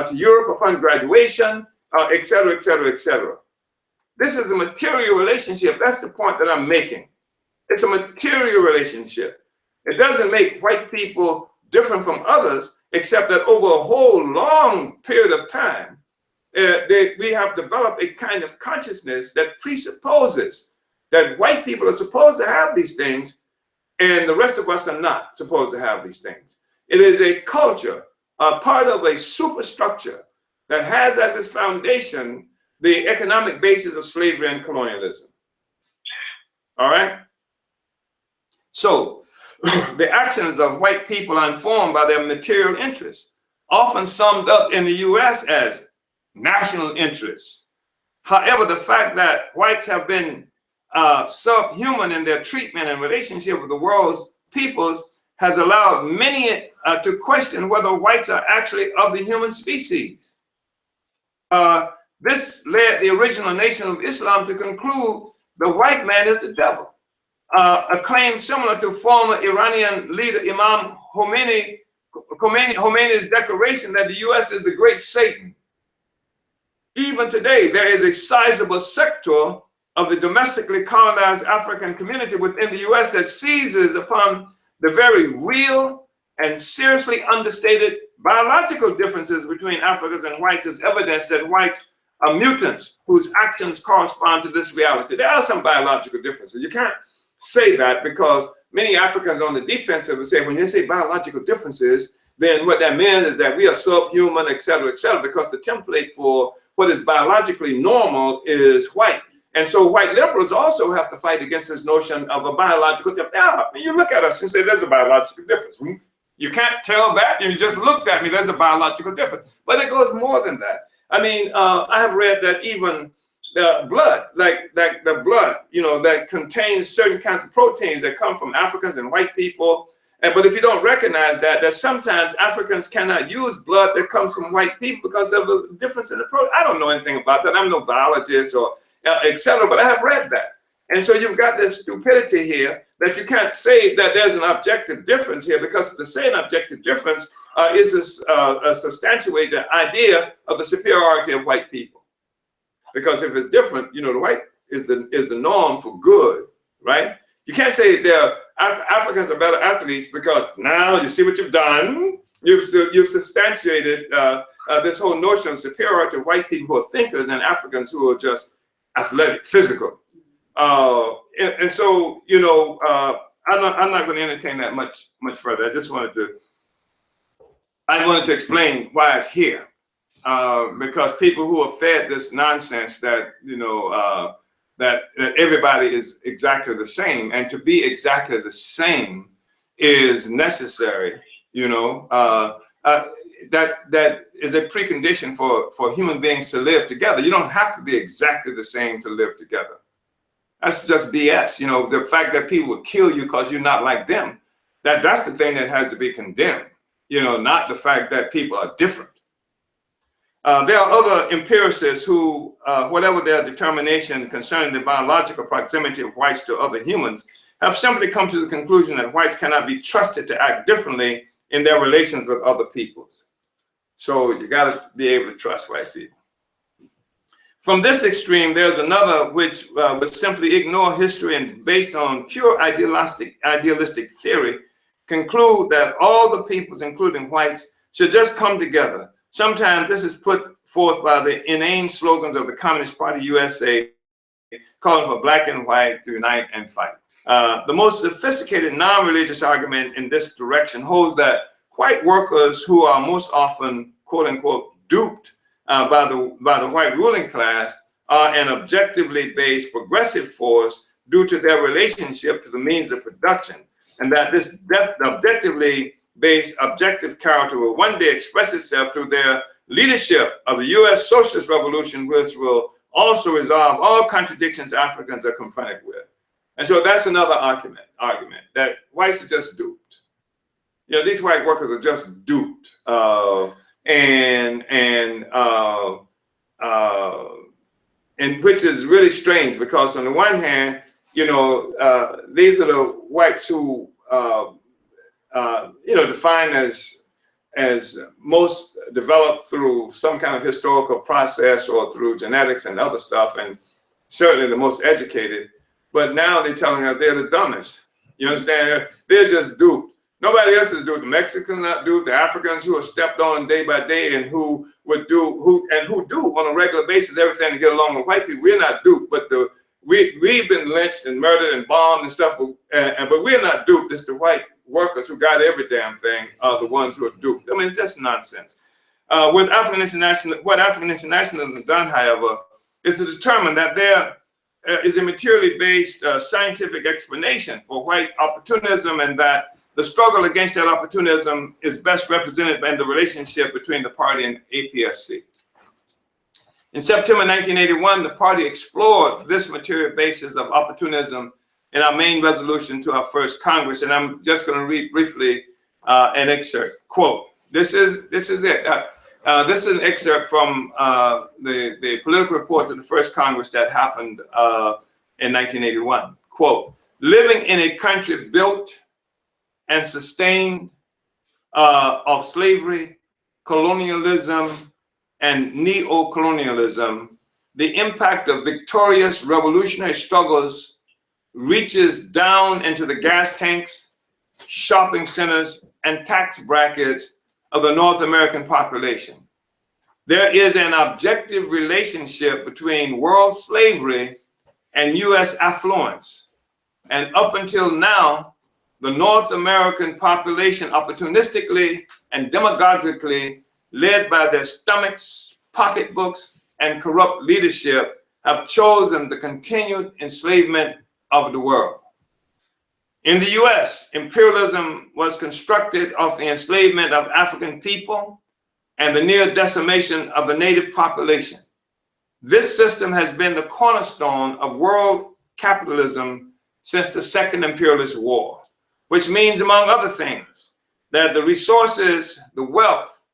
to Europe upon graduation, et cetera, et cetera, et cetera. This is a material relationship. That's the point that I'm making. It's a material relationship. It doesn't make white people different from others, except that over a whole long period of time, we have developed a kind of consciousness that presupposes that white people are supposed to have these things and the rest of us are not supposed to have these things. It is a culture, a part of a superstructure that has as its foundation the economic basis of slavery and colonialism. All right? So, the actions of white people are informed by their material interests, often summed up in the US as national interests. However, the fact that whites have been subhuman in their treatment and relationship with the world's peoples has allowed many to question whether whites are actually of the human species. This led the original Nation of Islam to conclude the white man is the devil. A claim similar to former Iranian leader Imam Khomeini's declaration that the US is the great Satan. Even today, there is a sizable sector of the domestically colonized African community within the US that seizes upon the very real and seriously understated biological differences between Africans and whites as evidence that whites are mutants whose actions correspond to this reality. There are some biological differences. You can't say that because many Africans on the defensive will say, when you say biological differences, then what that means is that we are subhuman, et cetera, because the template for what is biologically normal is white. And so white liberals also have to fight against this notion of a biological difference. Now, you look at us and say there's a biological difference. You can't tell that. You just looked at me, there's a biological difference. But it goes more than that. I mean, I have read that even the blood, like the blood, that contains certain kinds of proteins that come from Africans and white people. But if you don't recognize that sometimes Africans cannot use blood that comes from white people because of the difference in the protein. I don't know anything about that. I'm no biologist or et cetera, but I have read that. And so you've got this stupidity here that you can't say that there's an objective difference here, because to say an objective difference is a substantiate the idea of the superiority of white people. Because if it's different, the white is the norm for good, right? You can't say Africans are better athletes because now you see what you've done. You've substantiated this whole notion of superiority to white people who are thinkers and Africans who are just athletic, physical. And so, you know, I'm not going to entertain that much further. I just wanted to explain why it's here, because people who are fed this nonsense that, you know, that everybody is exactly the same, and to be exactly the same is necessary. You know, that is a precondition for human beings to live together. You don't have to be exactly the same to live together. That's just BS. You know, the fact that people will kill you because you're not like them, that's the thing that has to be condemned. You know, not the fact that people are different. There are other empiricists who, whatever their determination concerning the biological proximity of whites to other humans, have simply come to the conclusion that whites cannot be trusted to act differently in their relations with other peoples. So you got to be able to trust white people. From this extreme, there's another which would simply ignore history and, based on pure idealistic theory, conclude that all the peoples, including whites, should just come together. Sometimes this is put forth by the inane slogans of the Communist Party USA, calling for black and white to unite and fight. The most sophisticated non-religious argument in this direction holds that white workers, who are most often, quote unquote, duped by the white ruling class, are an objectively based progressive force due to their relationship to the means of production, and that this objectively based objective character will one day express itself through their leadership of the U.S. Socialist Revolution, which will also resolve all contradictions Africans are confronted with. And so that's another argument that whites are just duped. You know, these white workers are just duped, and which is really strange, because on the one hand, you know, these are the whites who, you know, defined as most developed through some kind of historical process or through genetics and other stuff, and certainly the most educated. But now they're telling us they're the dumbest. You understand? They're just duped. Nobody else is duped. The Mexicans are not duped. The Africans who are stepped on day by day and who do on a regular basis everything to get along with white people. We're not duped, but we've been lynched and murdered and bombed and stuff. But we're not duped. It's the white workers who got every damn thing are the ones who are duped. I mean, it's just nonsense. What African internationalism has done, however, is to determine that there is a materially based scientific explanation for white opportunism, and that the struggle against that opportunism is best represented by the relationship between the party and APSC. In September 1981, the party explored this material basis of opportunism in our main resolution to our first Congress, and I'm just going to read briefly an excerpt. Quote, this is it. This is an excerpt from the political report to the first Congress that happened in 1981. Quote, living in a country built and sustained of slavery, colonialism, and neo-colonialism, the impact of victorious revolutionary struggles reaches down into the gas tanks, shopping centers, and tax brackets of the North American population. There is an objective relationship between world slavery and US affluence. And up until now, the North American population, opportunistically and demagogically led by their stomachs, pocketbooks, and corrupt leadership, have chosen the continued enslavement of the world. In the US, imperialism was constructed off the enslavement of African people and the near decimation of the native population. This system has been the cornerstone of world capitalism since the Second Imperialist War, which means, among other things, that the resources, the wealth,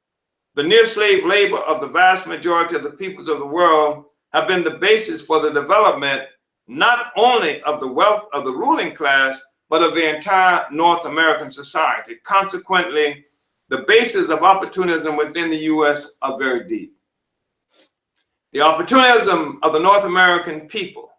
the near slave labor of the vast majority of the peoples of the world have been the basis for the development not only of the wealth of the ruling class, but of the entire North American society. Consequently, the bases of opportunism within the US are very deep. The opportunism of the North American people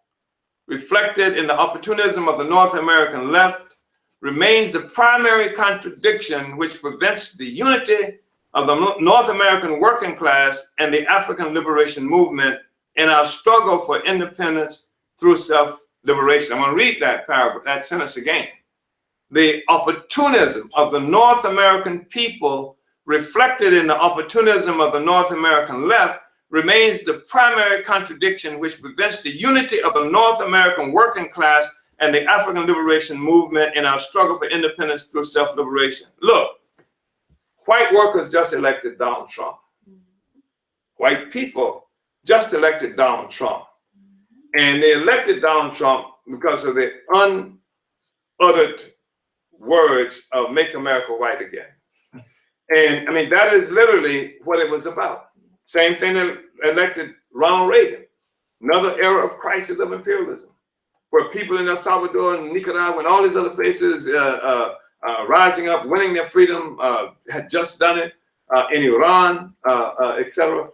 reflected in the opportunism of the North American left, remains the primary contradiction which prevents the unity of the North American working class and the African liberation movement in our struggle for independence through self-liberation. I'm going to read that paragraph, that sentence again. The opportunism of the North American people, reflected in the opportunism of the North American left, remains the primary contradiction which prevents the unity of the North American working class and the African liberation movement in our struggle for independence through self-liberation. Look, white workers just elected Donald Trump. White people just elected Donald Trump. And they elected Donald Trump because of the unuttered words of "Make America White Again." And I mean, that is literally what it was about. Same thing that elected Ronald Reagan, another era of crisis of imperialism, where people in El Salvador and Nicaragua and all these other places rising up, winning their freedom, had just done it, in Iran, etc.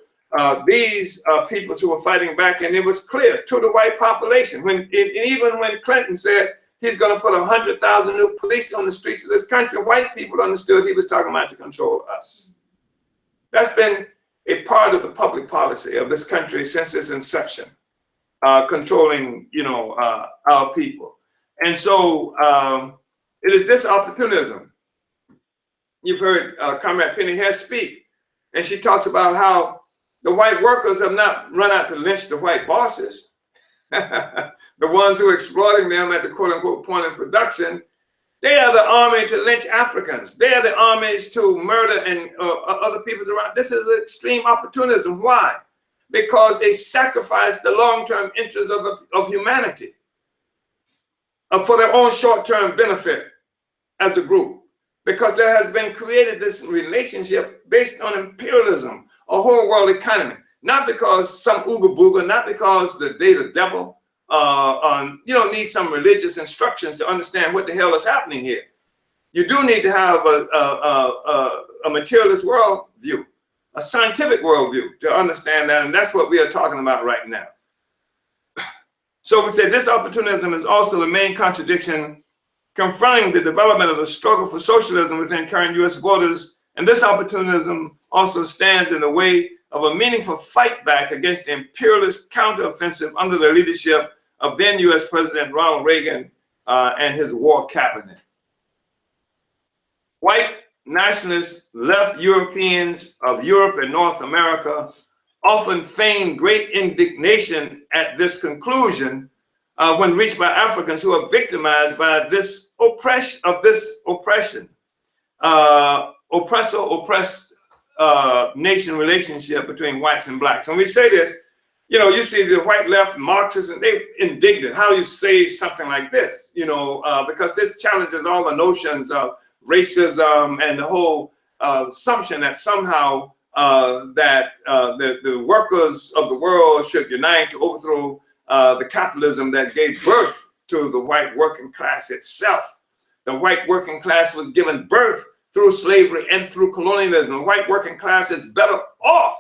These people who were fighting back, and it was clear to the white population, even when Clinton said he's going to put 100,000 new police on the streets of this country, white people understood he was talking about to control us. That's been a part of the public policy of this country since its inception, controlling, our people. And so it is this opportunism. You've heard Comrade Penny Hess speak, and she talks about how the white workers have not run out to lynch the white bosses. The ones who are exploiting them at the quote-unquote point of production, they are the army to lynch Africans. They are the armies to murder and other peoples around. This is extreme opportunism. Why? Because they sacrifice the long-term interests of humanity for their own short-term benefit as a group. Because there has been created this relationship based on imperialism, a whole world economy. Not because some ooga booga, not because they the devil. You don't need some religious instructions to understand what the hell is happening here. You do need to have a materialist worldview, a scientific worldview to understand that, and that's what we are talking about right now. So we say this opportunism is also the main contradiction confronting the development of the struggle for socialism within current U.S. borders, and this opportunism also stands in the way of a meaningful fight back against the imperialist counteroffensive under the leadership of then U.S. President Ronald Reagan and his war cabinet. White nationalists, left Europeans of Europe and North America often feign great indignation at this conclusion when reached by Africans who are victimized by this oppression, oppressor-oppressed nation relationship between whites and blacks. When we say this, you see the white left Marxists, and they're indignant. How do you say something like this? Because this challenges all the notions of racism and the whole assumption that somehow the workers of the world should unite to overthrow the capitalism that gave birth to the white working class itself. The white working class was given birth through slavery and through colonialism. The white working class is better off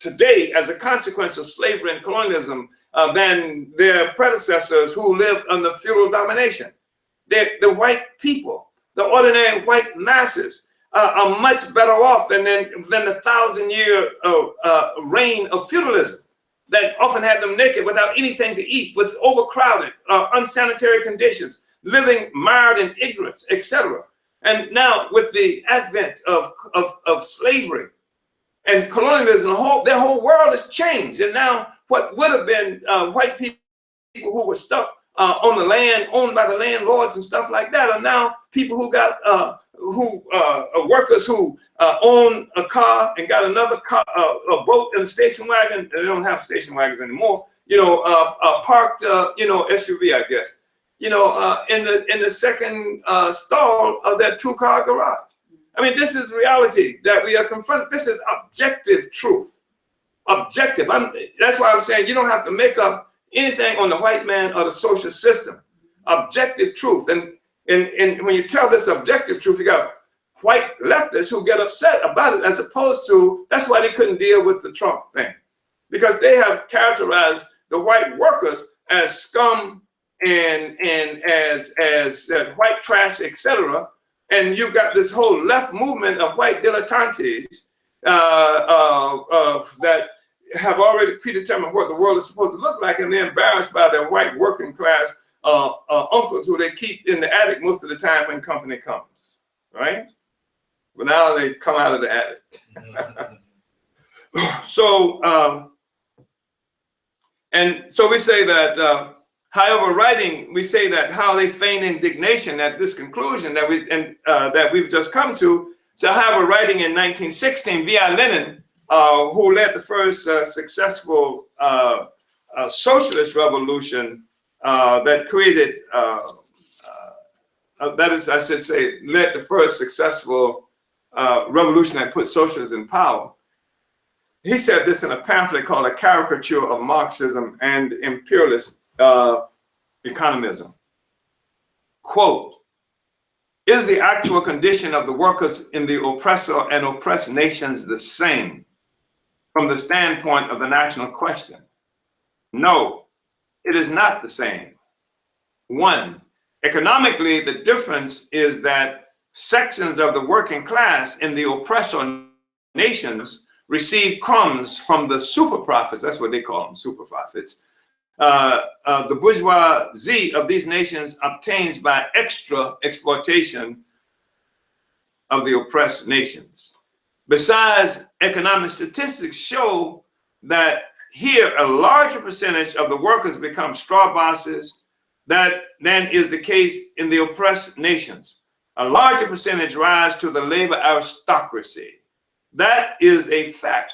today as a consequence of slavery and colonialism than their predecessors who lived under feudal domination. The white people, the ordinary white masses, are much better off than the 1,000-year reign of feudalism that often had them naked without anything to eat, with overcrowded, unsanitary conditions, living mired in ignorance, etc. And now with the advent of slavery and colonialism, their whole world has changed. And now what would have been white people who were stuck on the land, owned by the landlords and stuff like that, are now people who got workers who own a car and got another car, a boat and a station wagon. They don't have station wagons anymore. Parked SUV, I guess. In the second stall of that 2-car garage. I mean, this is reality that we are confronted. This is objective truth. Objective. That's why I'm saying you don't have to make up anything on the white man or the social system. Objective truth. And when you tell this objective truth, you got white leftists who get upset about it, as opposed to, that's why they couldn't deal with the Trump thing. Because they have characterized the white workers as scum and as white trash, etc. And you've got this whole left movement of white dilettantes that have already predetermined what the world is supposed to look like, and they're embarrassed by their white working class uncles who they keep in the attic most of the time when company comes, right? But now they come out of the attic. So we say that, however, writing, we say that how they feign indignation at this conclusion that we've just come to. So, however, writing in 1916 via Lenin, who led the first successful socialist revolution that created, that is, I should say, led the first successful revolution that put socialism in power. He said this in a pamphlet called A Caricature of Marxism and Imperialist Economism. Quote, is the actual condition of the workers in the oppressor and oppressed nations the same from the standpoint of the national question? No, it is not the same. One, economically, the difference is that sections of the working class in the oppressor nations receive crumbs from the super profits, that's what they call them, super profits. The bourgeoisie of these nations obtains by extra exploitation of the oppressed nations. Besides, economic statistics show that here a larger percentage of the workers become straw bosses than is the case in the oppressed nations. A larger percentage rise to the labor aristocracy. That is a fact.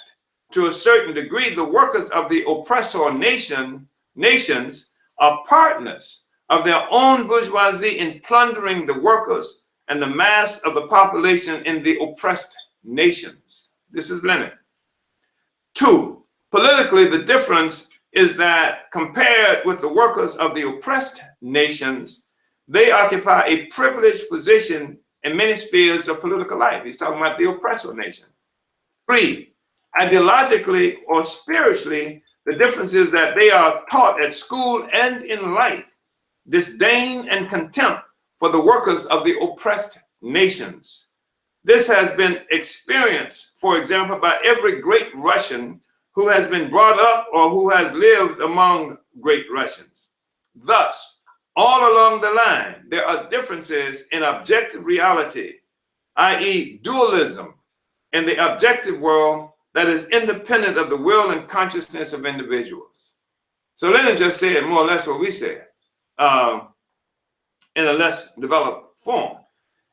To a certain degree, the workers of the oppressor nations are partners of their own bourgeoisie in plundering the workers and the mass of the population in the oppressed nations. This is Lenin. Two, politically, the difference is that compared with the workers of the oppressed nations, they occupy a privileged position in many spheres of political life. He's talking about the oppressor nation. Three, ideologically or spiritually, the difference is that they are taught at school and in life disdain and contempt for the workers of the oppressed nations. This has been experienced, for example, by every great Russian who has been brought up or who has lived among great Russians. Thus, all along the line, there are differences in objective reality, i.e. dualism, in the objective world that is independent of the will and consciousness of individuals. So Lenin just said more or less what we said in a less developed form.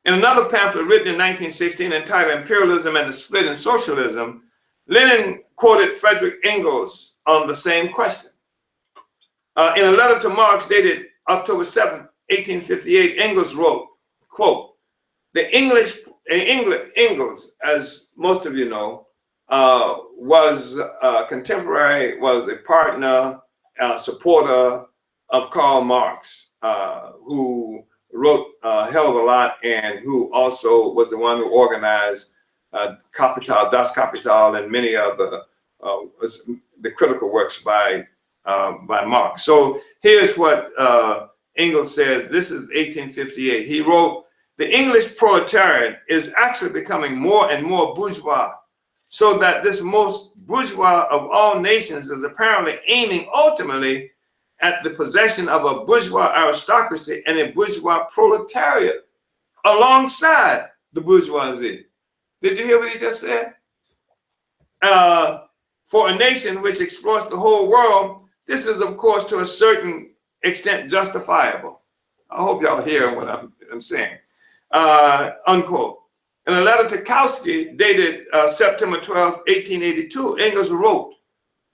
In another pamphlet written in 1916 entitled Imperialism and the Split in Socialism, Lenin quoted Friedrich Engels on the same question. In a letter to Marx dated October 7, 1858, Engels wrote, quote, Engels, as most of you know, was a contemporary, was a partner, supporter of Karl Marx, who wrote a hell of a lot and who also was the one who organized Capital, Das Kapital, and many other the critical works by Marx. So here's what Engels says. This is 1858. He wrote, the English proletariat is actually becoming more and more bourgeois, so that this most bourgeois of all nations is apparently aiming ultimately at the possession of a bourgeois aristocracy and a bourgeois proletariat alongside the bourgeoisie. Did you hear what he just said? For a nation which exploits the whole world, this is, of course, to a certain extent justifiable. I hope y'all hear what I'm saying. Unquote. In a letter to Kautsky, dated September 12, 1882, Engels wrote,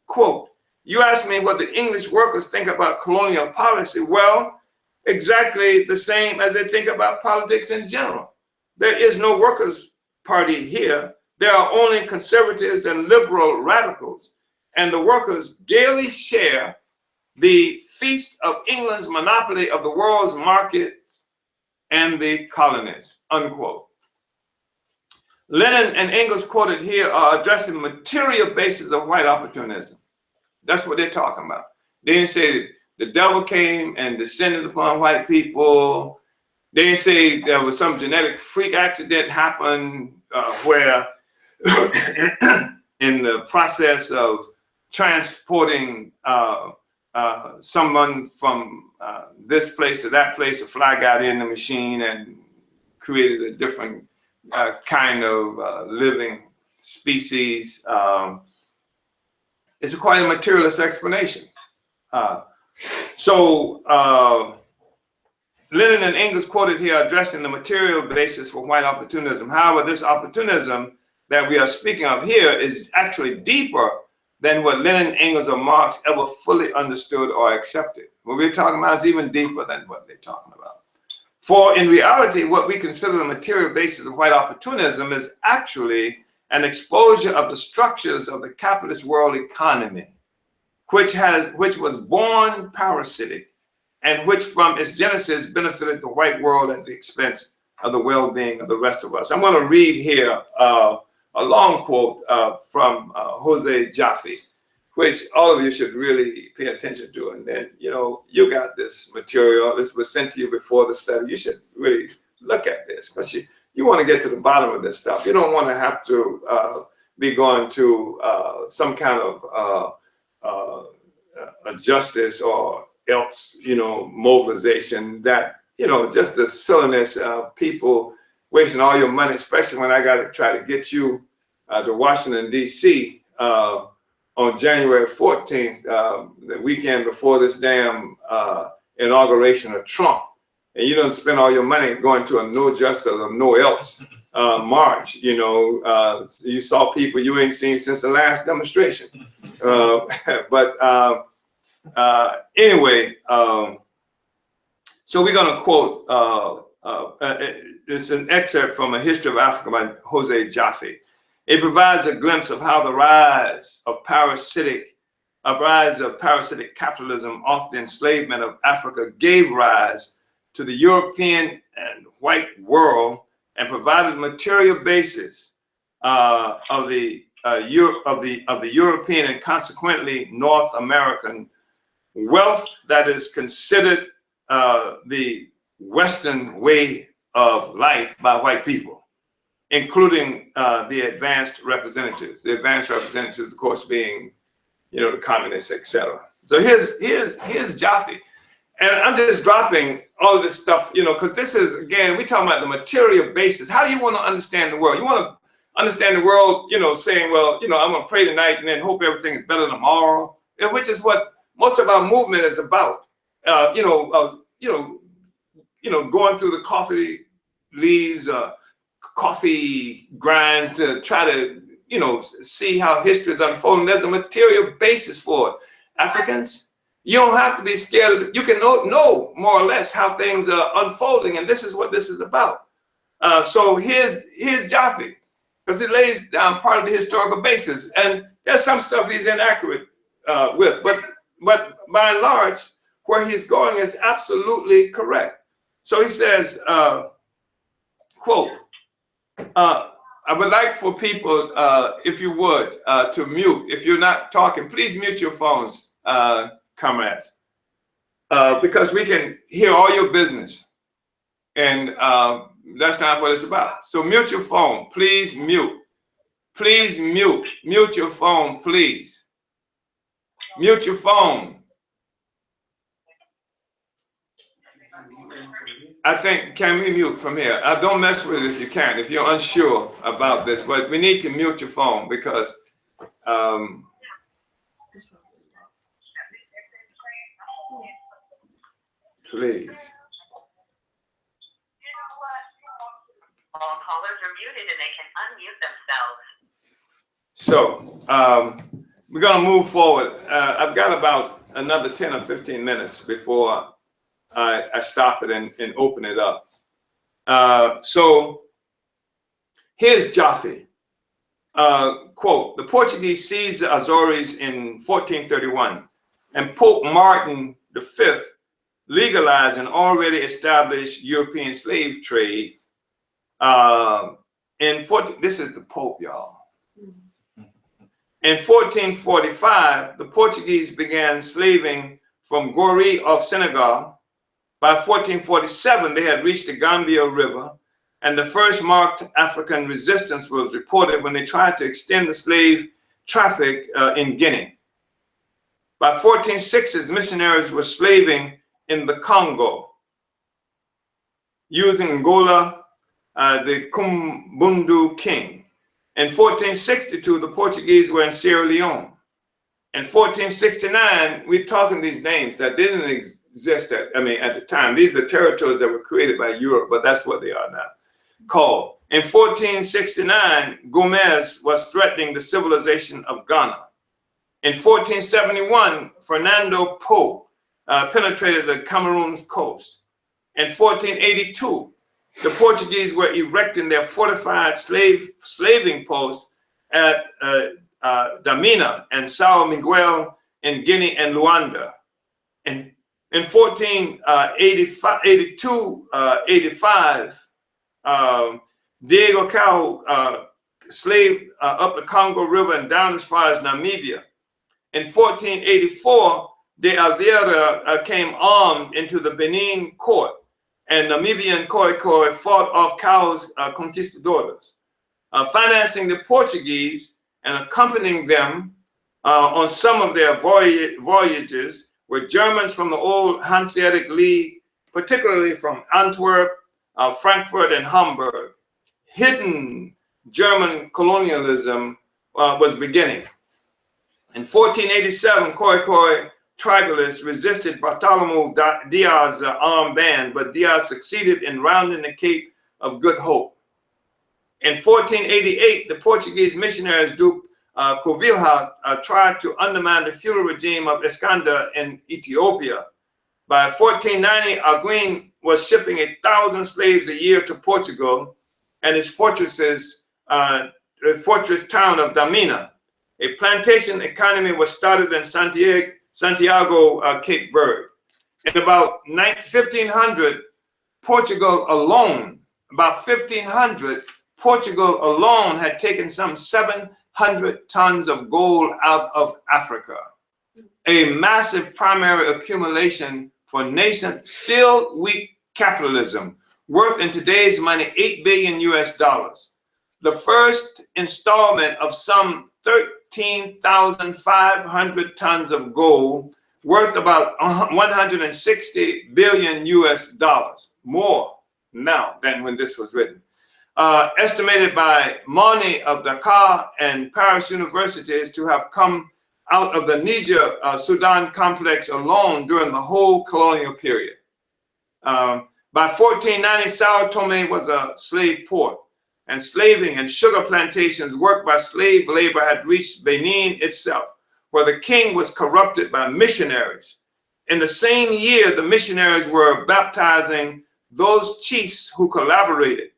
quote, you ask me what the English workers think about colonial policy. Well, exactly the same as they think about politics in general. There is no workers' party here. There are only conservatives and liberal radicals, and the workers gaily share the feast of England's monopoly of the world's markets and the colonies, unquote. Lenin and Engels quoted here are addressing the material basis of white opportunism. That's what they're talking about. They didn't say the devil came and descended upon white people. They say there was some genetic freak accident happened where in the process of transporting someone from this place to that place, a fly got in the machine and created a different kind of living species. It's quite a materialist explanation. Lenin and Engels quoted here addressing the material basis for white opportunism. However, this opportunism that we are speaking of here is actually deeper than what Lenin, Engels, or Marx ever fully understood or accepted. What we're talking about is even deeper than what they're talking about. For in reality, what we consider the material basis of white opportunism is actually an exposure of the structures of the capitalist world economy, which was born parasitic and which from its genesis benefited the white world at the expense of the well-being of the rest of us. I'm going to read here a long quote from Jose Jaffe, which all of you should really pay attention to. And then, you know, you got this material. This was sent to you before the study. You should really look at this because you want to get to the bottom of this stuff. You don't want to have to be going to some kind of a justice or else, you know, mobilization that, you know, just the silliness of people wasting all your money, especially when I got to try to get you to Washington, D.C. On January 14th, the weekend before this damn inauguration of Trump. And you don't spend all your money going to a no justice or no else march. You know, you saw people you ain't seen since the last demonstration. Anyway, so we're going to quote, it's an excerpt from A History of Africa by Jose Jaffe. It provides a glimpse of how the rise of parasitic capitalism off the enslavement of Africa gave rise to the European and white world and provided a material basis of the European and consequently North American wealth that is considered the Western way of life by white people, including the advanced representatives. The advanced representatives, of course, being, you know, the communists, etc. So here's Jaffe. And I'm just dropping all of this stuff, you know, because this is, again, we're talking about the material basis. How do you want to understand the world? You want to understand the world, you know, saying, well, you know, I'm going to pray tonight and then hope everything is better tomorrow, which is what most of our movement is about. Going through the coffee leaves, coffee grinds to try to, you know, see how history is unfolding. There's a material basis for it. Africans, you don't have to be scared of it. You can know more or less how things are unfolding, and this is what this is about. So here's Jaffe, because it lays down part of the historical basis, and there's some stuff he's inaccurate with, but by and large, where he's going is absolutely correct. So he says, quote, I would like for people, if you would, to mute. If you're not talking, please mute your phones, comrades, because we can hear all your business, and that's not what it's about. So mute your phone, please mute. Please mute. Mute your phone, please. Mute your phone. I think, can we mute from here? Don't mess with it if you can, if you're unsure about this, but we need to mute your phone because please. All callers are muted and they can unmute themselves. So we're going to move forward. I've got about another 10 or 15 minutes before I stop it and open it up. So here's Jaffe. Quote, the Portuguese seized the Azores in 1431, and Pope Martin V legalized an already established European slave trade. This is the Pope, y'all. In 1445, the Portuguese began enslaving from Gori of Senegal. By 1447, they had reached the Gambia River, and the first marked African resistance was reported when they tried to extend the slave traffic in Guinea. By 1460s, missionaries were slaving in the Congo, using Angola, the Kumbundu king. In 1462, the Portuguese were in Sierra Leone. In 1469, we're talking these names that didn't exist at the time. These are territories that were created by Europe, but that's what they are now called. In 1469, Gomez was threatening the civilization of Ghana. In 1471, Fernando Po penetrated the Cameroon's coast. In 1482, the Portuguese were erecting their fortified slaving posts at Damina and Sao Miguel in Guinea and Luanda. In 1485, Diego Cao slaved up the Congo River and down as far as Namibia. In 1484, De Oliveira came armed into the Benin court, and Namibian Khoikhoi fought off Cao's conquistadors, financing the Portuguese and accompanying them on some of their voyages were Germans from the old Hanseatic League, particularly from Antwerp, Frankfurt, and Hamburg. Hidden German colonialism was beginning. In 1487, Khoikhoi tribalists resisted Bartholomew Diaz's armed band, but Diaz succeeded in rounding the Cape of Good Hope. In 1488, the Portuguese missionaries Duke Covilhã tried to undermine the feudal regime of Iskander in Ethiopia. By 1490, Arguin was shipping 1,000 slaves a year to Portugal and its fortress town of Damina. A plantation economy was started in Santiago, Cape Verde. In about 1500, Portugal alone had taken some 700 tons of gold out of Africa. A massive primary accumulation for nascent, still weak capitalism, worth in today's money $8 billion US. The first installment of some 13,500 tons of gold, worth about 160 billion US dollars, more now than when this was written. Estimated by Mani of Dakar and Paris universities to have come out of the Niger Sudan complex alone during the whole colonial period. By 1490, Sao Tome was a slave port, and slaving and sugar plantations worked by slave labor had reached Benin itself, where the king was corrupted by missionaries. In the same year, the missionaries were baptizing those chiefs who collaborated,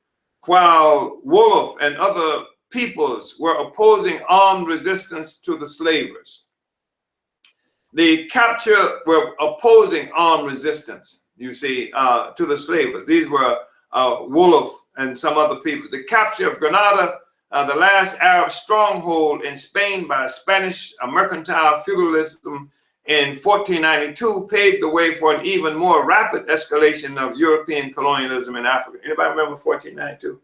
while Wolof and other peoples were opposing armed resistance to the slavers. The capture were opposing armed resistance, you see, to the slavers. These were Wolof and some other peoples. The capture of Granada, the last Arab stronghold in Spain by Spanish mercantile feudalism in 1492, paved the way for an even more rapid escalation of European colonialism in Africa. Anybody remember 1492?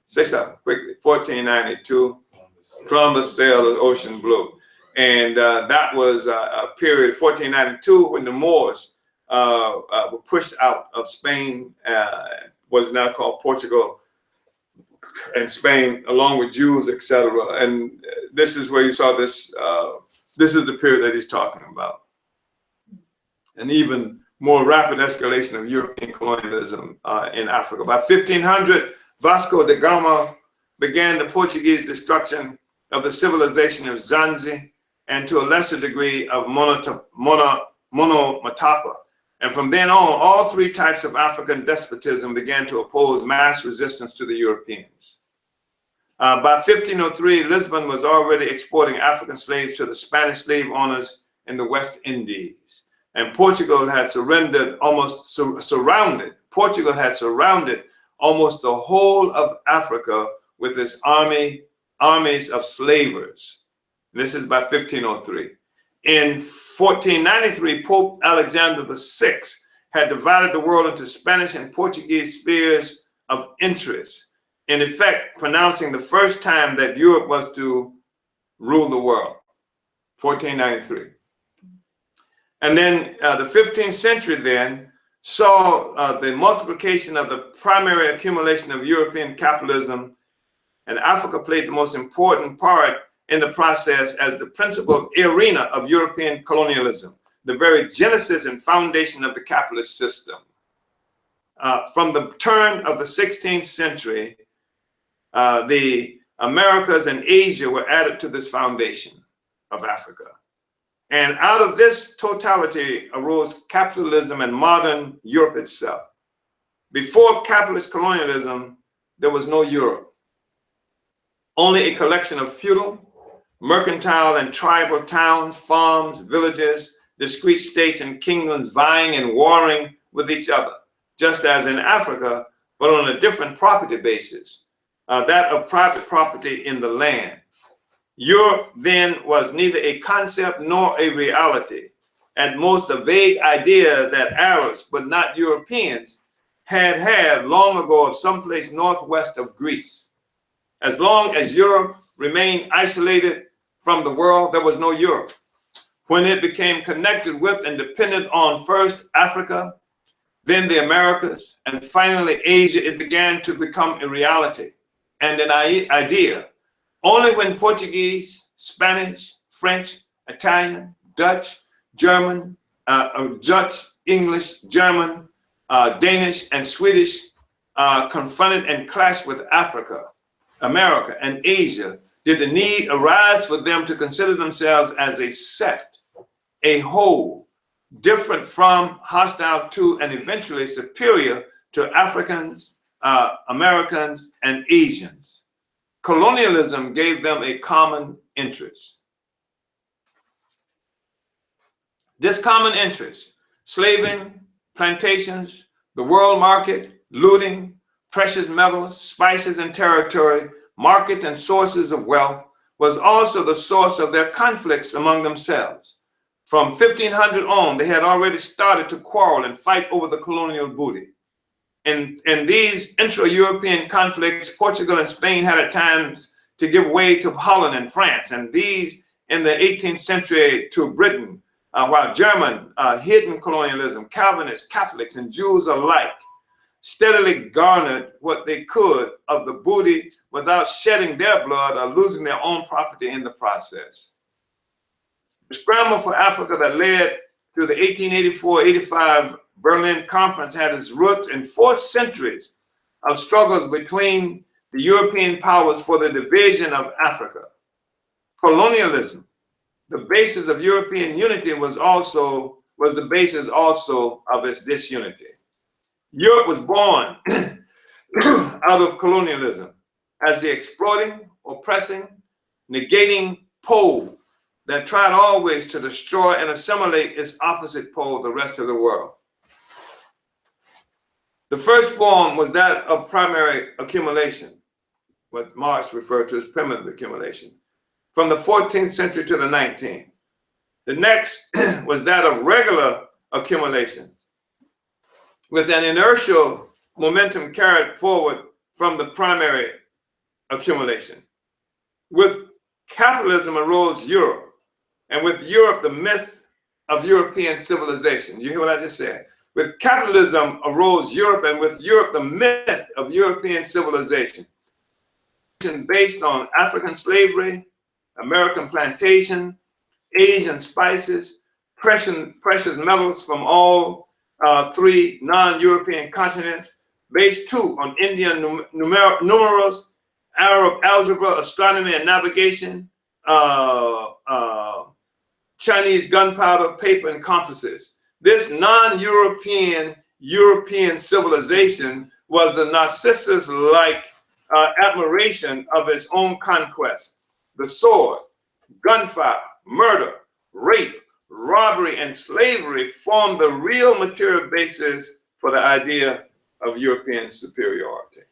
Say something quickly. 1492, Columbus sailed the ocean blue. And that was a period, 1492, when the Moors were pushed out of Spain, what is now called Portugal and Spain, along with Jews, etc. And this is where you saw this. This is the period that he's talking about. An even more rapid escalation of European colonialism in Africa. By 1500, Vasco da Gama began the Portuguese destruction of the civilization of Zanzi and to a lesser degree of Monomotapa. And from then on, all three types of African despotism began to oppose mass resistance to the Europeans. By 1503, Lisbon was already exporting African slaves to the Spanish slave owners in the West Indies. And Portugal had surrounded almost the whole of Africa with its armies of slavers. This is by 1503. In 1493, Pope Alexander VI had divided the world into Spanish and Portuguese spheres of interest, in effect pronouncing the first time that Europe was to rule the world, 1493. And then the 15th century then saw the multiplication of the primary accumulation of European capitalism, and Africa played the most important part in the process as the principal arena of European colonialism, the very genesis and foundation of the capitalist system. From the turn of the 16th century, the Americas and Asia were added to this foundation of Africa. And out of this totality arose capitalism and modern Europe itself. Before capitalist colonialism, there was no Europe. Only a collection of feudal, mercantile, and tribal towns, farms, villages, discrete states and kingdoms vying and warring with each other, just as in Africa, but on a different property basis, that of private property in the land. Europe then was neither a concept nor a reality, at most a vague idea that Arabs, but not Europeans, had long ago of someplace northwest of Greece. As long as Europe remained isolated from the world, there was no Europe. When it became connected with and dependent on first Africa, then the Americas, and finally Asia, it began to become a reality and an idea. Only when Portuguese, Spanish, French, Italian, Dutch, German, Dutch, English, German, Danish, and Swedish confronted and clashed with Africa, America, and Asia, did the need arise for them to consider themselves as a sect, a whole, different from, hostile to, and eventually superior to Africans, Americans, and Asians. Colonialism gave them a common interest. This common interest, slaving, plantations, the world market, looting, precious metals, spices and territory, markets and sources of wealth, was also the source of their conflicts among themselves. From 1500 on, they had already started to quarrel and fight over the colonial booty. In these intra-European conflicts, Portugal and Spain had at times to give way to Holland and France, and these in the 18th century to Britain, while German hidden colonialism, Calvinists, Catholics, and Jews alike steadily garnered what they could of the booty without shedding their blood or losing their own property in the process. The scramble for Africa that led to the 1884-85 Berlin Conference had its roots in 4 centuries of struggles between the European powers for the division of Africa. Colonialism, the basis of European unity, was the basis also of its disunity. Europe was born out of colonialism as the exploiting, oppressing, negating pole that tried always to destroy and assimilate its opposite pole, the rest of the world. The first form was that of primary accumulation, what Marx referred to as primitive accumulation, from the 14th century to the 19th. The next was that of regular accumulation, with an inertial momentum carried forward from the primary accumulation. With capitalism arose Europe, and with Europe, the myth of European civilization. Do you hear what I just said? With capitalism arose Europe, and with Europe, the myth of European civilization, based on African slavery, American plantation, Asian spices, precious metals from all 3 non-European continents, based too on Indian numerals, Arab algebra, astronomy and navigation, Chinese gunpowder, paper, and compasses. This non-European European civilization was a Narcissus-like admiration of its own conquest. The sword, gunfire, murder, rape, robbery, and slavery formed the real material basis for the idea of European superiority.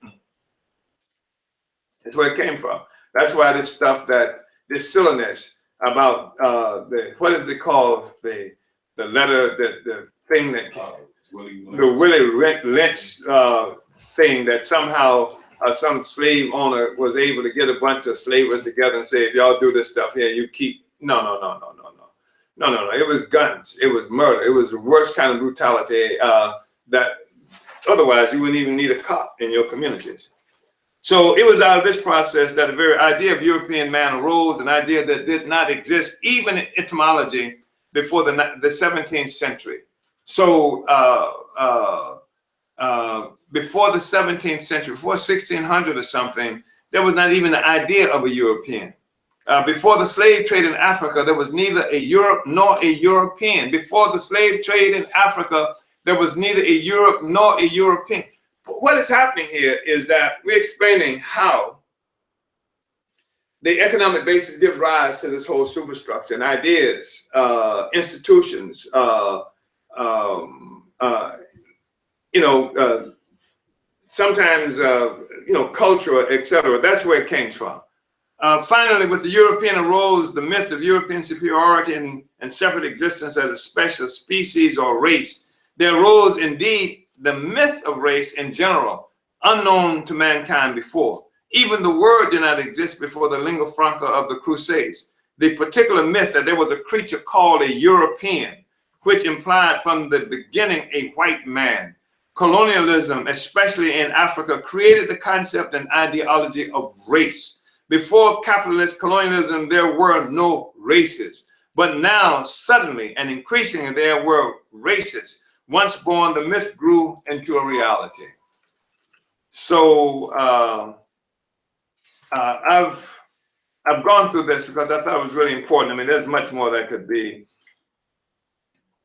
That's where it came from. That's why this stuff, this silliness, about what is it called, the letter, the thing that the Willie Lynch thing, that somehow some slave owner was able to get a bunch of slavers together and say, if y'all do this stuff here, you keep, no. It was guns, it was murder, it was the worst kind of brutality that otherwise you wouldn't even need a cop in your communities. So it was out of this process that the very idea of European man arose, an idea that did not exist even in etymology before the 17th century. So before the 17th century, before 1600 or something, there was not even an idea of a European. Before the slave trade in Africa, there was neither a Europe nor a European. Before the slave trade in Africa, there was neither a Europe nor a European. What is happening here is that we're explaining how the economic basis gives rise to this whole superstructure and ideas, institutions, sometimes, culture, etc. That's where it came from. Finally, with the European arose the myth of European superiority and separate existence as a special species or race. There arose indeed the myth of race in general, unknown to mankind before. Even the word did not exist before the lingua franca of the Crusades. The particular myth that there was a creature called a European, which implied from the beginning a white man. Colonialism, especially in Africa, created the concept and ideology of race. Before capitalist colonialism, there were no races. But now, suddenly and increasingly, there were races. Once born, the myth grew into a reality. So I've gone through this because I thought it was really important. I mean, there's much more that could be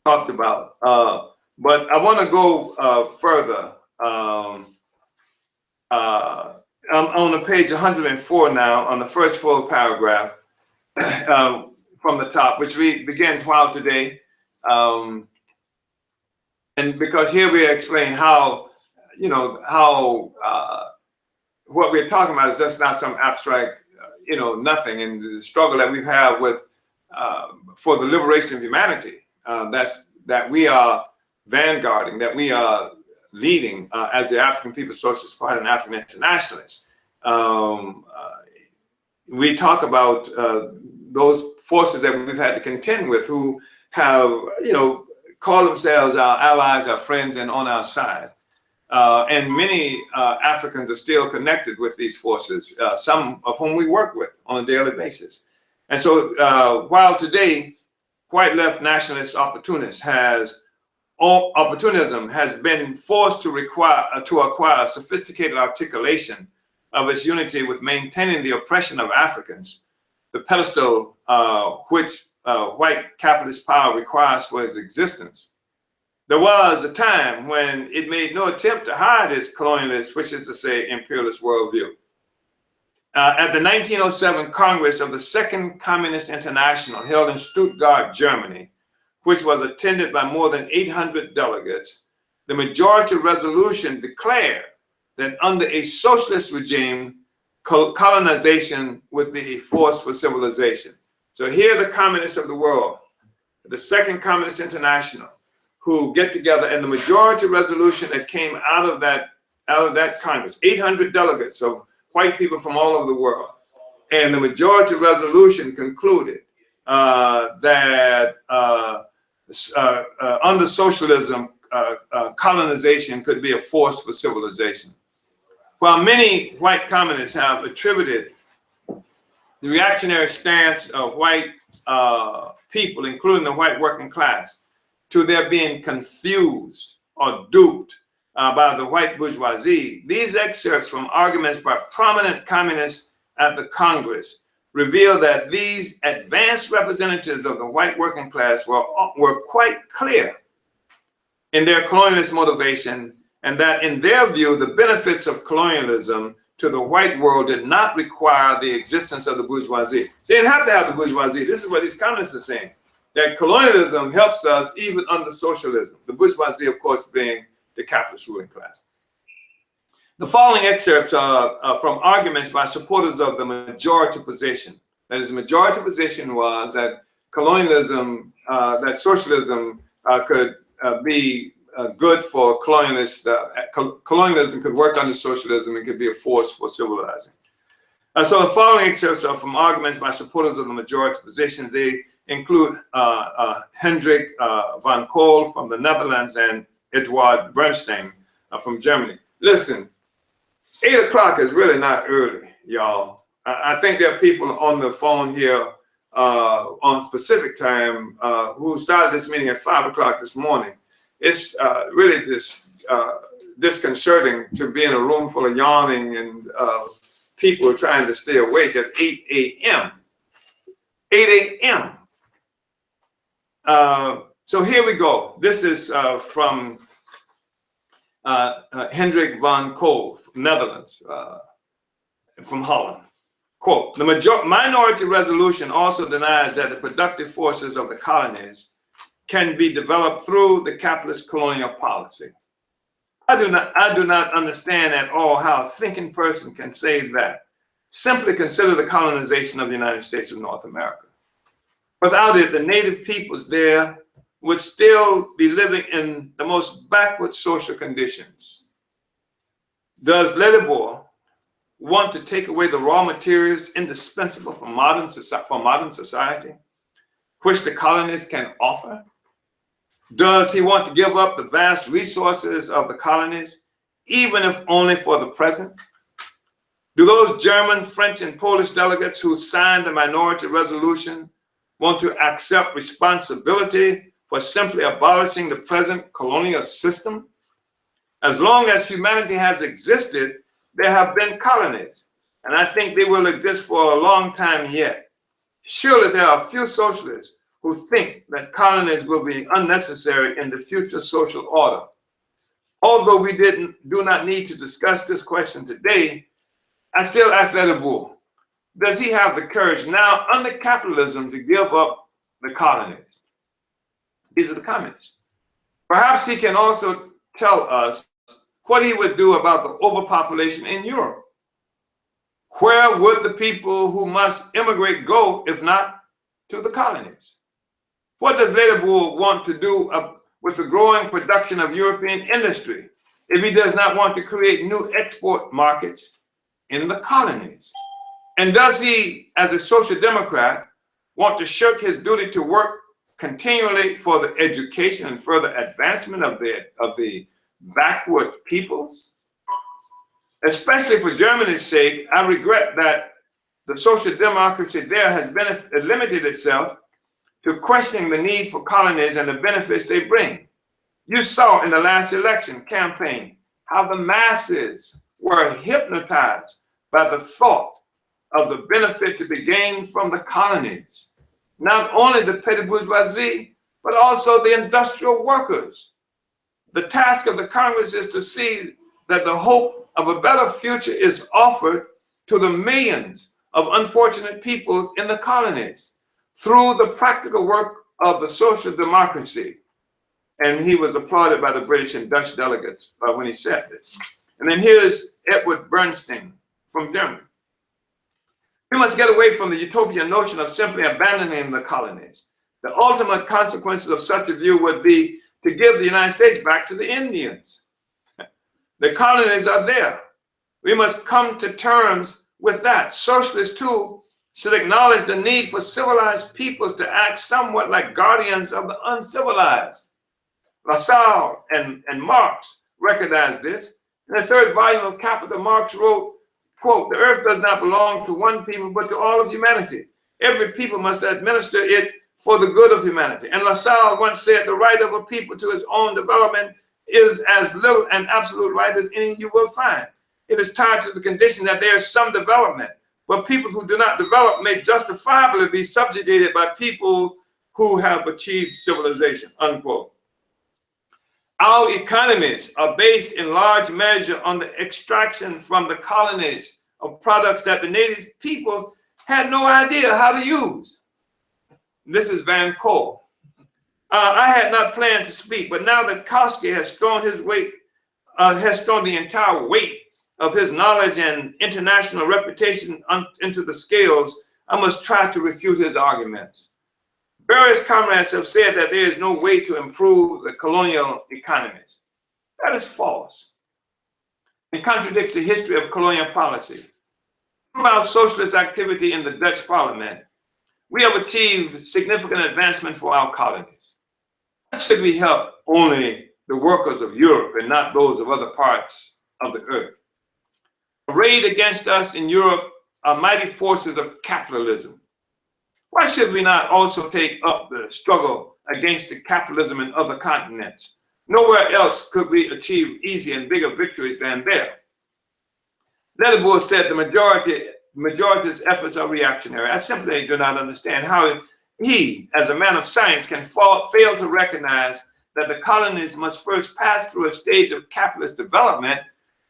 talked about. But I want to go further. I'm on the page 104 now, on the first full paragraph from the top, which begins while today. And because here we explain how, what we're talking about is just not some abstract, nothing. And the struggle that we've had with, for the liberation of humanity, that we are vanguarding, that we are leading as the African People's Socialist Party and African internationalists. We talk about those forces that we've had to contend with, who have, call themselves our allies, our friends, and on our side. And many Africans are still connected with these forces, some of whom we work with on a daily basis. And so while today, white left nationalist opportunism has been forced to acquire a sophisticated articulation of its unity with maintaining the oppression of Africans, the pedestal which white capitalist power requires for its existence. There was a time when it made no attempt to hide its colonialist, which is to say imperialist worldview. At the 1907 Congress of the Second Communist International held in Stuttgart, Germany, which was attended by more than 800 delegates, the majority resolution declared that under a socialist regime, colonization would be a force for civilization. So here are the communists of the world, the Second Communist International, who get together, and the majority resolution that came out of that Congress, 800 delegates of white people from all over the world, and the majority resolution concluded that under socialism, colonization could be a force for civilization. While many white communists have attributed the reactionary stance of white people, including the white working class, to their being confused or duped by the white bourgeoisie, these excerpts from arguments by prominent communists at the Congress reveal that these advanced representatives of the white working class were quite clear in their colonialist motivation, and that in their view, the benefits of colonialism to the white world did not require the existence of the bourgeoisie. So you didn't have to have the bourgeoisie. This is what these communists are saying, that colonialism helps us even under socialism, the bourgeoisie, of course, being the capitalist ruling class. The following excerpts are from arguments by supporters of the majority position. That his majority position was that colonialism, that socialism could be good for colonialists. Colonialism could work under socialism and could be a force for civilizing. So the following excerpts are from arguments by supporters of the majority position. They include Hendrik van Kool from the Netherlands and Eduard Bernstein from Germany. Listen, 8 o'clock is really not early, y'all. I think there are people on the phone here on Pacific time who started this meeting at 5 o'clock this morning. It's really disconcerting to be in a room full of yawning and people trying to stay awake at 8 a.m. 8 a.m. So here we go. This is from Hendrik van Kool, Netherlands, from Holland. Quote, the minority resolution also denies that the productive forces of the colonies can be developed through the capitalist colonial policy. I do not understand at all how a thinking person can say that. Simply consider the colonization of the United States of North America. Without it, the native peoples there would still be living in the most backward social conditions. Does Lethu want to take away the raw materials indispensable for modern society, which the colonies can offer? Does he want to give up the vast resources of the colonies, even if only for the present? Do those German, French, and Polish delegates who signed the minority resolution want to accept responsibility for simply abolishing the present colonial system? As long as humanity has existed, there have been colonies, and I think they will exist for a long time yet. Surely there are a few socialists who think that colonies will be unnecessary in the future social order. Although we do not need to discuss this question today, I still ask Lethu, does he have the courage now under capitalism to give up the colonies? These are the communists. Perhaps he can also tell us what he would do about the overpopulation in Europe. Where would the people who must immigrate go if not to the colonies? What does Lethu want to do with the growing production of European industry if he does not want to create new export markets in the colonies? And does he, as a social democrat, want to shirk his duty to work continually for the education and further advancement of the backward peoples? Especially for Germany's sake, I regret that the social democracy there has limited itself to questioning the need for colonies and the benefits they bring. You saw in the last election campaign how the masses were hypnotized by the thought of the benefit to be gained from the colonies. Not only the petty bourgeoisie, but also the industrial workers. The task of the Congress is to see that the hope of a better future is offered to the millions of unfortunate peoples in the colonies through the practical work of the social democracy. And he was applauded by the British and Dutch delegates when he said this. And then here's Eduard Bernstein from Germany. We must get away from the utopian notion of simply abandoning the colonies. The ultimate consequences of such a view would be to give the United States back to the Indians. The colonies are there. We must come to terms with that. Socialists, too, should acknowledge the need for civilized peoples to act somewhat like guardians of the uncivilized. Lassalle and Marx recognized this. In the third volume of Capital, Marx wrote, quote, the earth does not belong to one people, but to all of humanity. Every people must administer it for the good of humanity. And Lassalle once said, the right of a people to its own development is as little an absolute right as any you will find. It is tied to the condition that there is some development, but people who do not develop may justifiably be subjugated by people who have achieved civilization, unquote. Our economies are based in large measure on the extraction from the colonies of products that the native peoples had no idea how to use. This is Van Kool. I had not planned to speak, but now that Koski has thrown the entire weight of his knowledge and international reputation into the scales, I must try to refute his arguments. Various comrades have said that there is no way to improve the colonial economies. That is false. It contradicts the history of colonial policy. Throughout socialist activity in the Dutch parliament, we have achieved significant advancement for our colonies. Why should we help only the workers of Europe and not those of other parts of the earth? Arrayed against us in Europe are mighty forces of capitalism. Why should we not also take up the struggle against the capitalism in other continents? Nowhere else could we achieve easier and bigger victories than there. Lethu said the majority's efforts are reactionary. I simply do not understand how he, as a man of science, can fail to recognize that the colonies must first pass through a stage of capitalist development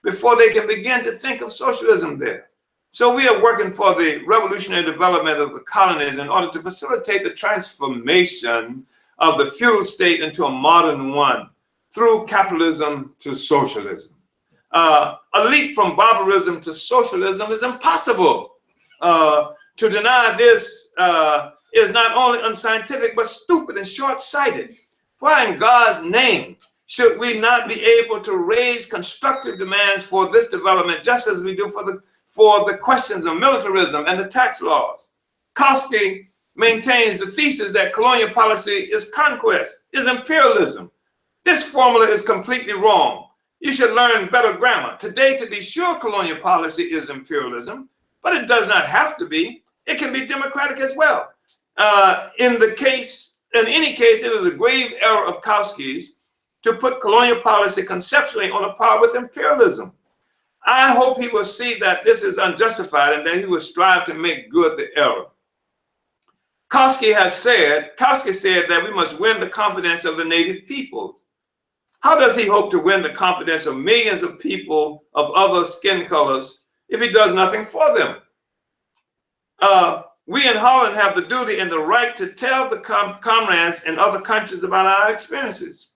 before they can begin to think of socialism there. So we are working for the revolutionary development of the colonies in order to facilitate the transformation of the feudal state into a modern one through capitalism to socialism. A leap from barbarism to socialism is impossible. To deny this is not only unscientific, but stupid and short-sighted. Why in God's name should we not be able to raise constructive demands for this development, just as we do for the questions of militarism and the tax laws? Kautsky maintains the thesis that colonial policy is conquest, is imperialism. This formula is completely wrong. You should learn better grammar. Today, to be sure, colonial policy is imperialism, but it does not have to be. It can be democratic as well. In any case, it is a grave error of Kautsky's to put colonial policy conceptually on a par with imperialism. I hope he will see that this is unjustified and that he will strive to make good the error. Kautsky said that we must win the confidence of the native peoples. How does he hope to win the confidence of millions of people of other skin colors if he does nothing for them? We in Holland have the duty and the right to tell the comrades in other countries about our experiences.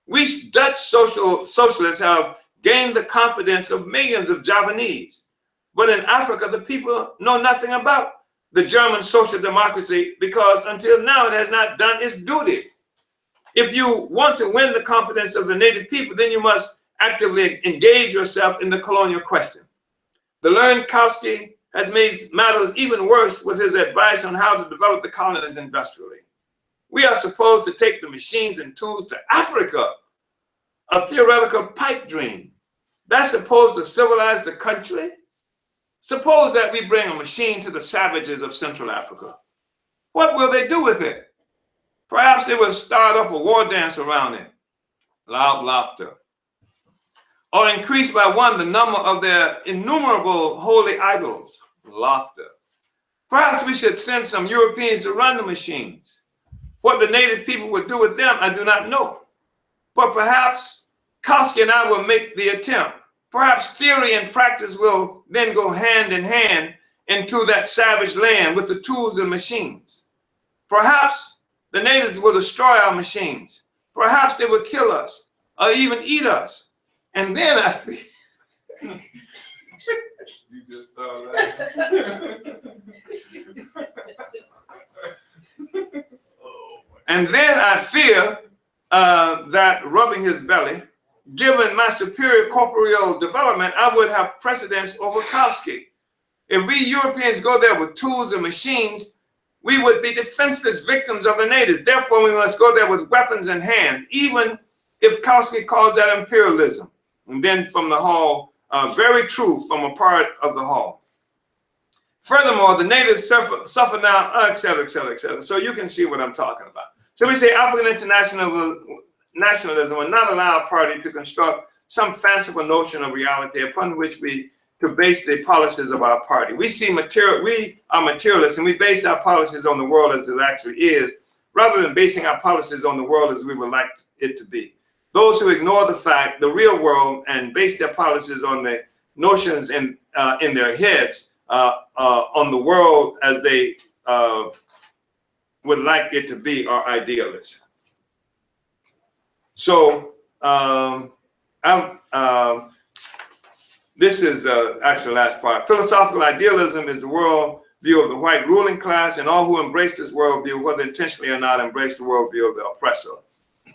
We Dutch socialists have gained the confidence of millions of Javanese. But in Africa, the people know nothing about the German social democracy because until now it has not done its duty. If you want to win the confidence of the native people, then you must actively engage yourself in the colonial question. The learned Kautsky has made matters even worse with his advice on how to develop the colonies industrially. We are supposed to take the machines and tools to Africa, a theoretical pipe dream. That's supposed to civilize the country? Suppose that we bring a machine to the savages of Central Africa. What will they do with it? Perhaps they will start up a war dance around it. Loud laughter. Or increase by one the number of their innumerable holy idols. Laughter. Perhaps we should send some Europeans to run the machines. What the native people would do with them, I do not know. But perhaps Kautsky and I will make the attempt. Perhaps theory and practice will then go hand in hand into that savage land with the tools and machines. Perhaps the natives will destroy our machines. Perhaps they will kill us or even eat us. And then I feel... You just thought that. And then I fear that rubbing his belly, given my superior corporeal development, I would have precedence over Kautsky. If we Europeans go there with tools and machines, we would be defenseless victims of the natives. Therefore, we must go there with weapons in hand, even if Kautsky calls that imperialism. And then from the hall, very true from a part of the hall. Furthermore, the natives suffer now, et cetera, et cetera, et cetera. So you can see what I'm talking about. So we say African internationalism will not allow a party to construct some fanciful notion of reality upon which to base the policies of our party. We are materialists, and we base our policies on the world as it actually is, rather than basing our policies on the world as we would like it to be. Those who ignore the real world, and base their policies on the notions in their heads on the world as they would like it to be, are idealists. So this is actually the last part. Philosophical idealism is the world view of the white ruling class, and all who embrace this worldview, whether intentionally or not, embrace the worldview of the oppressor.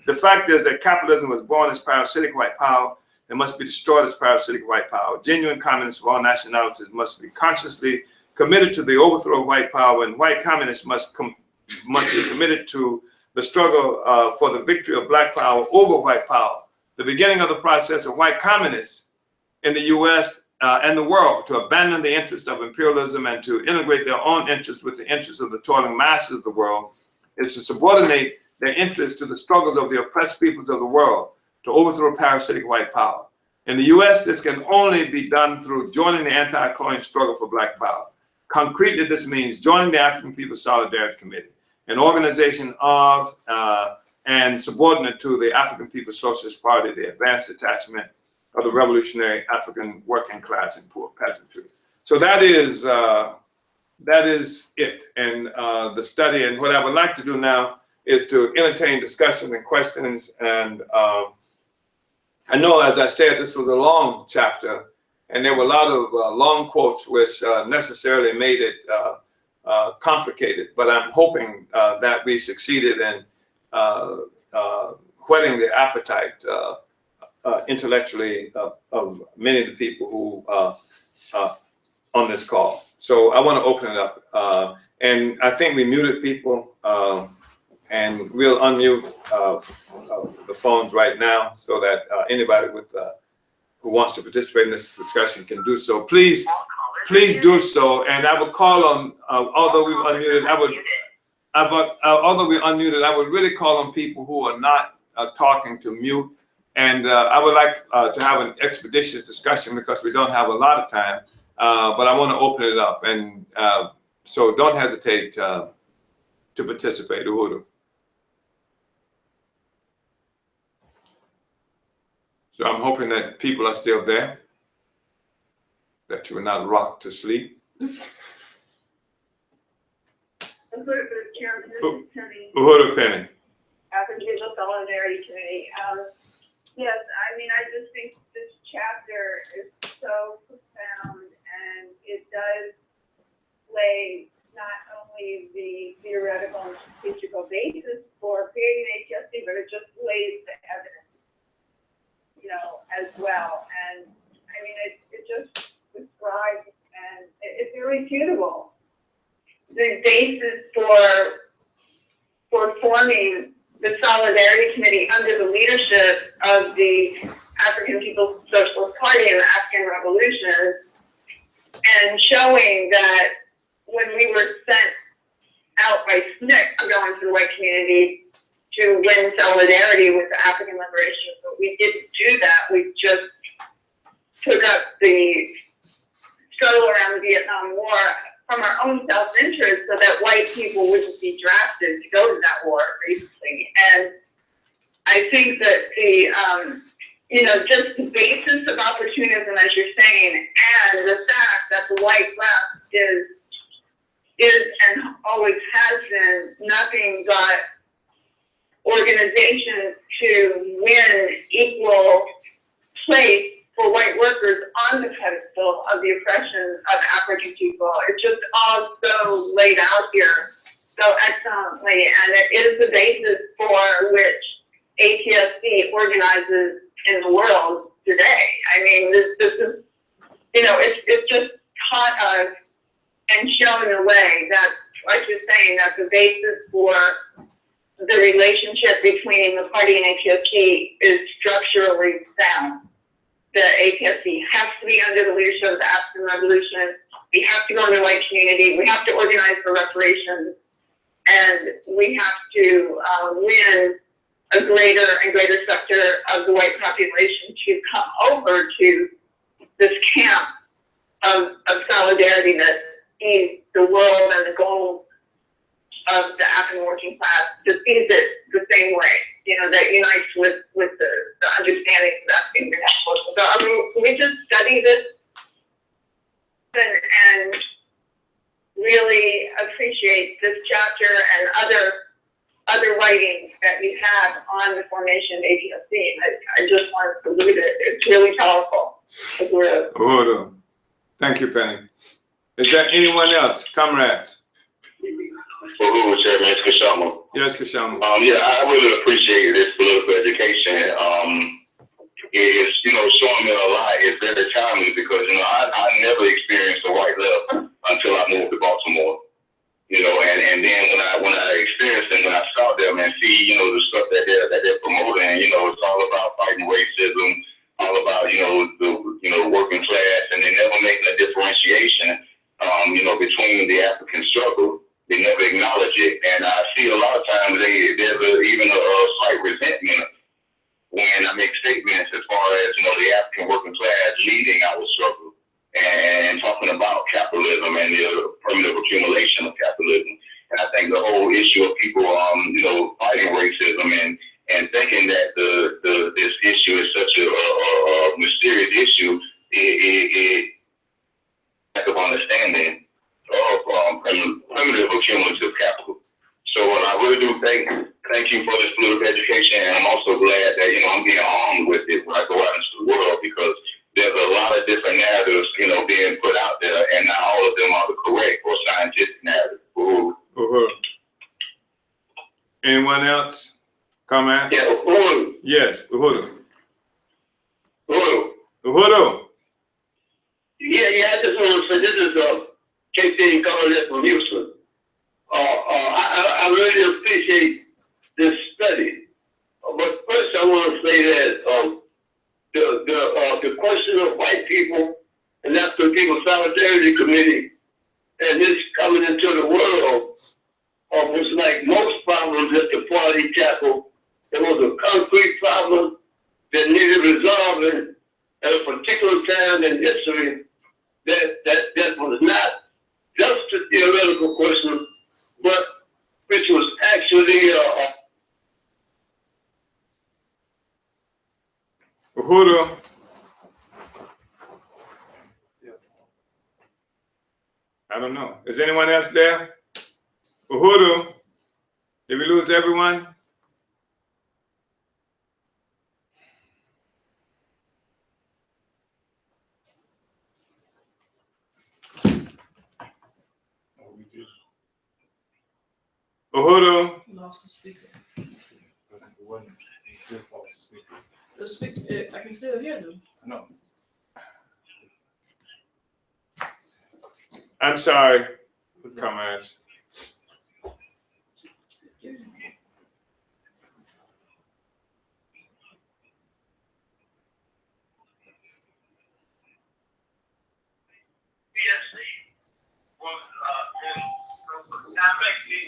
The fact is that capitalism was born as parasitic white power and must be destroyed as parasitic white power. Genuine communists of all nationalities must be consciously committed to the overthrow of white power, and white communists must be committed to the struggle for the victory of black power over white power. The beginning of the process of white communists in the US and the world to abandon the interests of imperialism and to integrate their own interests with the interests of the toiling masses of the world is to subordinate their interests to the struggles of the oppressed peoples of the world to overthrow parasitic white power. In the US, this can only be done through joining the anti-colonial struggle for black power. Concretely, this means joining the African People's Solidarity Committee, an organization of and subordinate to the African People's Socialist Party, the advanced attachment of the revolutionary African working class and poor peasantry. So that is it in the study. And what I would like to do now is to entertain discussions and questions. And I know, as I said, this was a long chapter, and there were a lot of long quotes which necessarily made it complicated. But I'm hoping that we succeeded in whetting the appetite intellectually of many of the people who on this call. So I want to open it up. And I think we muted people, and we'll unmute the phones right now so that anybody with who wants to participate in this discussion can do so. Please do so. And I would call on, although we've unmuted, although we're unmuted, I would really call on people who are not talking to mute. And I would like to have an expeditious discussion because we don't have a lot of time, but I want to open it up. And so don't hesitate to participate, Uhuru. So I'm hoping that people are still there, that you are not rocked to sleep. Uhuru Penny. African People's Solidarity Committee. Yes, I mean, I just think this chapter is so profound, and it does lay not only the theoretical and strategical basis for creating APSC, but it just lays the evidence, you know, as well. And I mean, it just describes, and it's irrefutable, the basis for forming the Solidarity Committee under the leadership of the African People's Socialist Party and the African Revolution, and showing that when we were sent out by SNCC to go into the white community to win solidarity with the African liberation, but we didn't do that. We just took up the struggle around the Vietnam War from our own self-interest so that white people wouldn't be drafted to go to that war, basically. And I think that the, you know, just the basis of opportunism, as you're saying, and the fact that the white left is and always has been nothing but organizations to win equal place for white workers on the pedestal of the oppression of African people. It's just all so laid out here so excellently, and it is the basis for which APSC organizes in the world today. I mean, this is, you know, it's just taught us and shown the way that, like you're saying, that the basis for the relationship between the party and APSC is structurally sound. The APSC has to be under the leadership of the African Revolution. We have to go into the white community. We have to organize for reparations. And we have to win a greater and greater sector of the white population to come over to this camp of solidarity that sees the world and the goals of the African working class, just sees it the same way, you know, that unites with the understanding of African internationalism. So I mean, we just study this and really appreciate this chapter and other writings that you have on the formation of APSC. I just wanted to read it. It's really powerful. Thank you, Penny. Is there anyone else? Comrades? Chairman, it's Kashama. Yes, Kashama. Yeah, I really appreciate this political education. It's, showing me a lot. It's very timely because, I never experienced the white left until I moved to Baltimore. And then when I experienced it, when I stopped them and see, the stuff that they're promoting, it's all about fighting racism, all about, the working class, and they never making a differentiation, between the African struggle. They never acknowledge it. And I see a lot of times there's even a slight resentment when I make statements as far as, the African working class leading our struggle and talking about capitalism and the primitive accumulation of capitalism. And I think the whole issue of people, fighting racism and thinking that this issue is such a mysterious issue, it lack of understanding of primitive accumulative capital. So I really do thank you for this political education, and I'm also glad that I'm being armed with it when I go out into the world, because there's a lot of different narratives being put out there, and not all of them are the correct or scientific narrative. Anyone else? Comment? Yeah, Uhuru. Yes, Uhuru. Uhuru. Uhuru. Yeah, I just want to say this is K-15 calling from Houston. I really appreciate this study. But first I want to say that the question of white people and African People Solidarity Committee and this coming into the world was like most problems that the party tackled. It was a concrete problem that needed resolving at a particular time in history that was not just a theoretical question, but which was actually Uhuru. Yes. I don't know. Is anyone else there? Uhuru. Did we lose everyone? Oh, we did. Uhuru. Lost the speaker. But it wasn't. We just lost the speaker. The speaker, I can still hear them. No. I'm sorry, comrades. was directly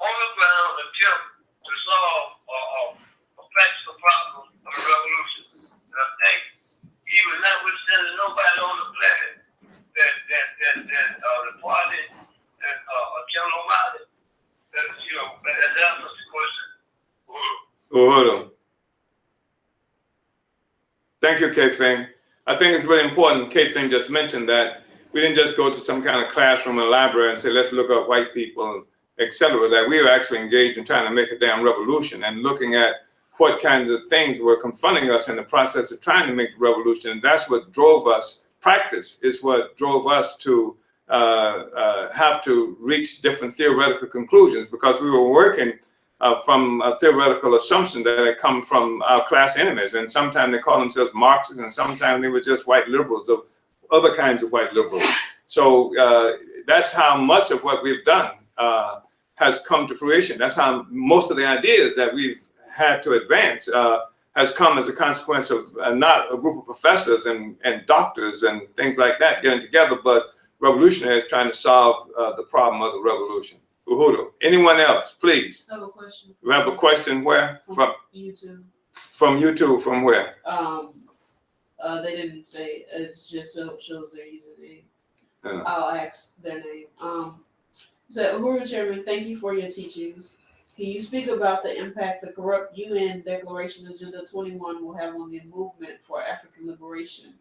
on the ground attempt to solve or fix the problem of the revolution. And I think even notwithstanding nobody on the planet that the party and General Mali, that answers the question. Uhuru. Thank you, K-Fing. I think it's really important. K-Fing just mentioned that we didn't just go to some kind of classroom or library and say, let's look up white people, etc. That we were actually engaged in trying to make a damn revolution and looking at what kinds of things were confronting us in the process of trying to make the revolution. And that's what drove us. Practice is what drove us to have to reach different theoretical conclusions, because we were working from a theoretical assumption that had come from our class enemies. And sometimes they call themselves Marxists, and sometimes they were just white liberals or other kinds of white liberals. So that's how much of what we've done has come to fruition. That's how most of the ideas that we've had to advance has come as a consequence of not a group of professors and doctors and things like that getting together, but revolutionaries trying to solve the problem of the revolution. Uhuru. Anyone else, please? I have a question. You have a question where? From YouTube. From YouTube, from where? They didn't say. It just shows their username. Yeah. I'll ask their name. So, Uhuru Chairman, thank you for your teachings. Can you speak about the impact the corrupt UN Declaration Agenda 21 will have on the movement for African liberation?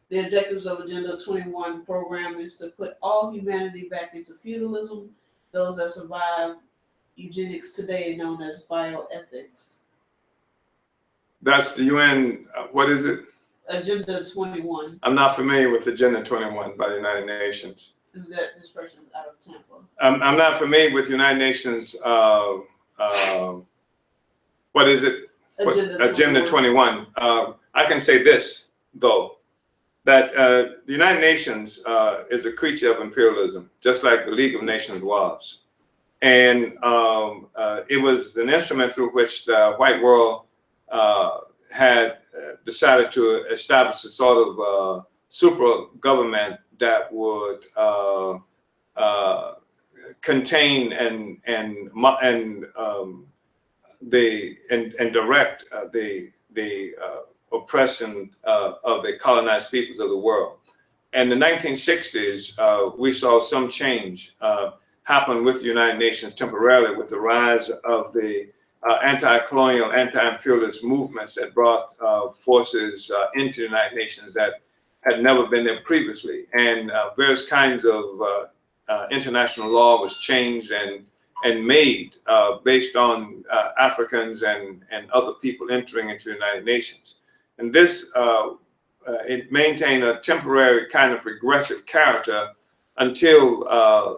The objectives of Agenda 21 program is to put all humanity back into feudalism, those that survive eugenics today known as bioethics. That's the UN, what is it? Agenda 21. I'm not familiar with Agenda 21 by the United Nations. that this person's out of tempo. I'm not familiar with United Nations. What is it? Agenda 21. I can say this, though, that the United Nations is a creature of imperialism, just like the League of Nations was. And it was an instrument through which the white world had decided to establish a sort of super government that would contain and direct the oppression of the colonized peoples of the world. In the 1960s, we saw some change happen with the United Nations temporarily with the rise of the anti-colonial, anti-imperialist movements that brought forces into the United Nations that had never been there previously. And various kinds of international law was changed and made based on Africans and other people entering into the United Nations. And this, it maintained a temporary kind of regressive character until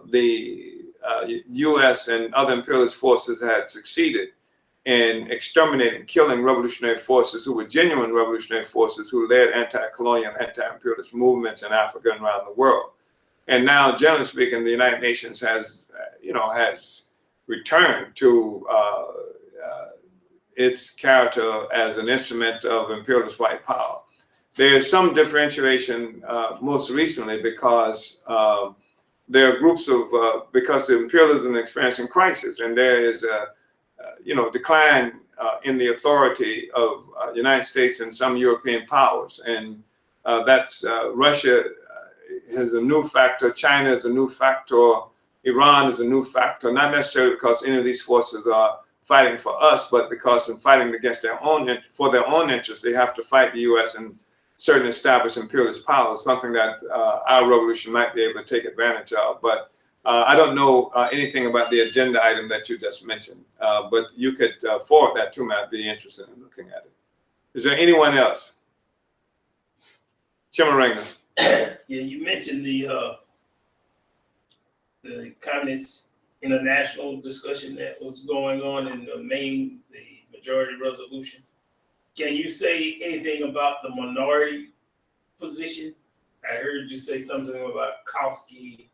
the US and other imperialist forces had succeeded in exterminating, killing revolutionary forces who were genuine revolutionary forces who led anti-colonial, anti-imperialist movements in Africa and around the world. And now, generally speaking, the United Nations has, has returned to its character as an instrument of imperialist white power. There is some differentiation most recently because there are groups of, because the imperialism is experiencing crisis, and there is a, decline in the authority of United States and some European powers. And that's Russia is a new factor, China is a new factor, Iran is a new factor, not necessarily because any of these forces are fighting for us, but because in fighting against for their own interests, they have to fight the US and certain established imperialist powers, something that our revolution might be able to take advantage of. But I don't know anything about the agenda item that you just mentioned, but you could forward that to me. I'd be interested in looking at it. Is there anyone else? Chimarenga. Yeah, you mentioned the Communist International discussion that was going on in the majority resolution. Can you say anything about the minority position? I heard you say something about Kautsky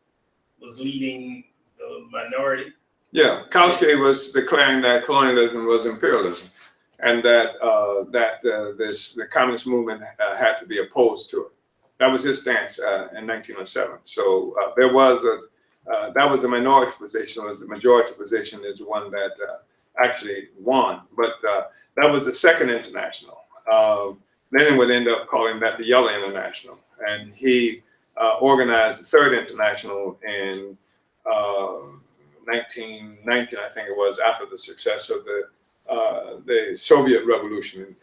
was leading the minority. Yeah, Kautsky was declaring that colonialism was imperialism, and that the communist movement had to be opposed to it. That was his stance in 1907. So there was that was the minority position. Was the majority position is the one that actually won, but that was the second international. Lenin would end up calling that the Yellow International, and he organized the third international in 1919, I think it was, after the success of the Soviet Revolution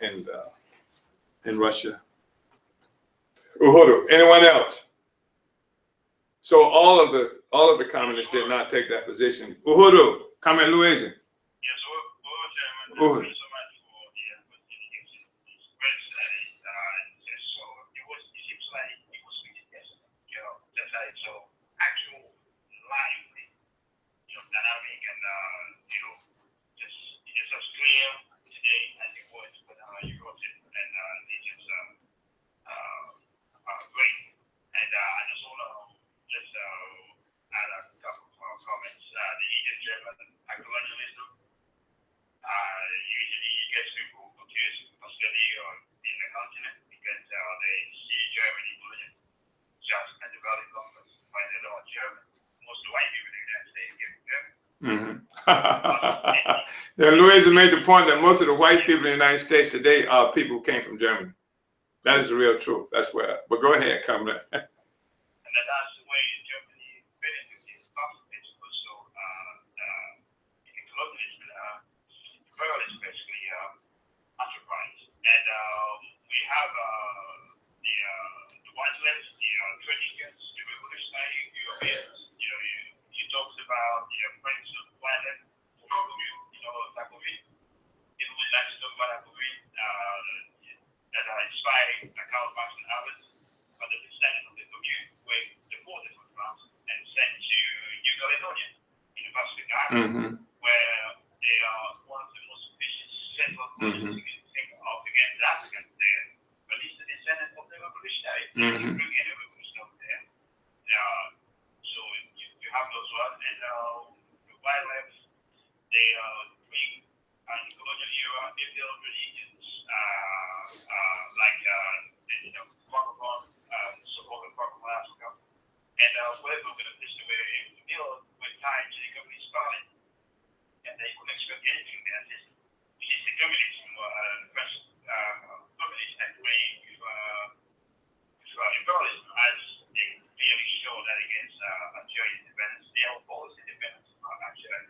in Russia. Uhuru. Anyone else? So all of the communists did not take that position. Uhuru, comment, Louise. Yes, Uhuru. usually gets people confused Australia or in the continent because they see Germany just a developed country when they don't German. Most of the white people in the United States get German. Yeah, Louisa made the point that most of the white people in the United States today are people who came from Germany. That is the real truth. That's where. But go ahead, come back. And that's the way Germany benefits its profits. So, colonialism, imperialism basically occupies. And we have the white left, the traditions, the revolutionary Europeans. You talked about the French white left, Takovi. It was like to talk about Takovi that inspired Karl Marx and others, but the descendant of the commune, where the where they are one of the most vicious settled against Africans there, but it's the descendants of the revolutionaries. They bring in a revolution over there. So you have those ones, and the white left, they bring the colonial era, they build religions like the Francophone, so-called Francophone Africa, and whatever the way they build with time to the communist party, and they couldn't expect anything from that system. Which is the communism, French communism that way with imperialism, as they clearly show that against Algerian independence. They oppose independence of Algeria.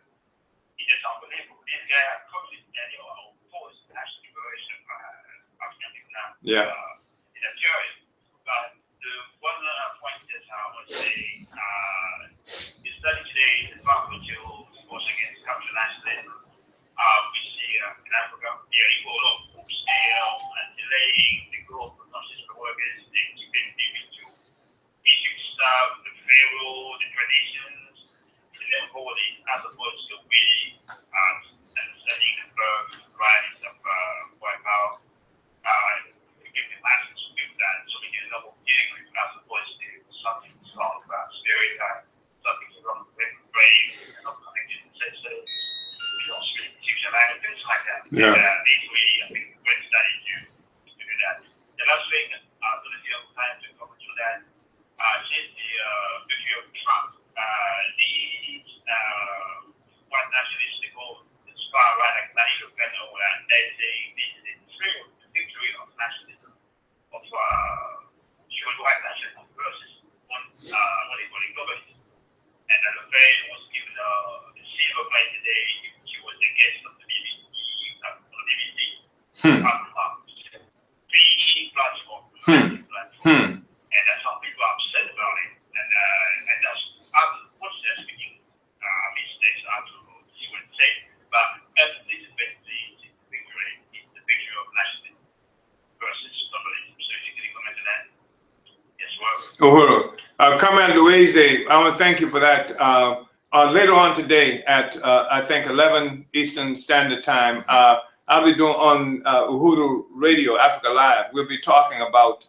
It's just unbelievable. These guys are communists and they oppose national liberation of African people now. In Algeria. But the one point that I want to say is that today the faculty force against capitalism. We see in Africa, they are equal of books and delaying the growth of Marxist workers, they to issues the pharaoh, the traditions, the them holy as opposed to we and studying the birth, rise of white power. Give the license to give that so we can know dealing with as opposed to something strong about stereotype, something wrong with brain and not connected to systems. We don't speak teach and things like that. Yeah. It's really, I think, great study to do that. The last thing, I don't know if you have time to go through that. Since the victory of Trump, these white nationalists, they go as far right like Marine Le Pen, they say this is the victory of nationalism, of pure white nationalism versus what they call it globalism. And Le Pen was given the silver play today. She was the guest of the BBC, Three platform. And that's how people are upset about it. And that's what's that speaking mistakes are to see what it say. But this is basically the picture of nationalism versus globalism. So if you can comment on that. Yes, well. Comment Louise, I want to thank you for that. Later on today at I think 11 Eastern Standard Time, I'll be doing on Uhuru Radio, Africa Live. We'll be talking about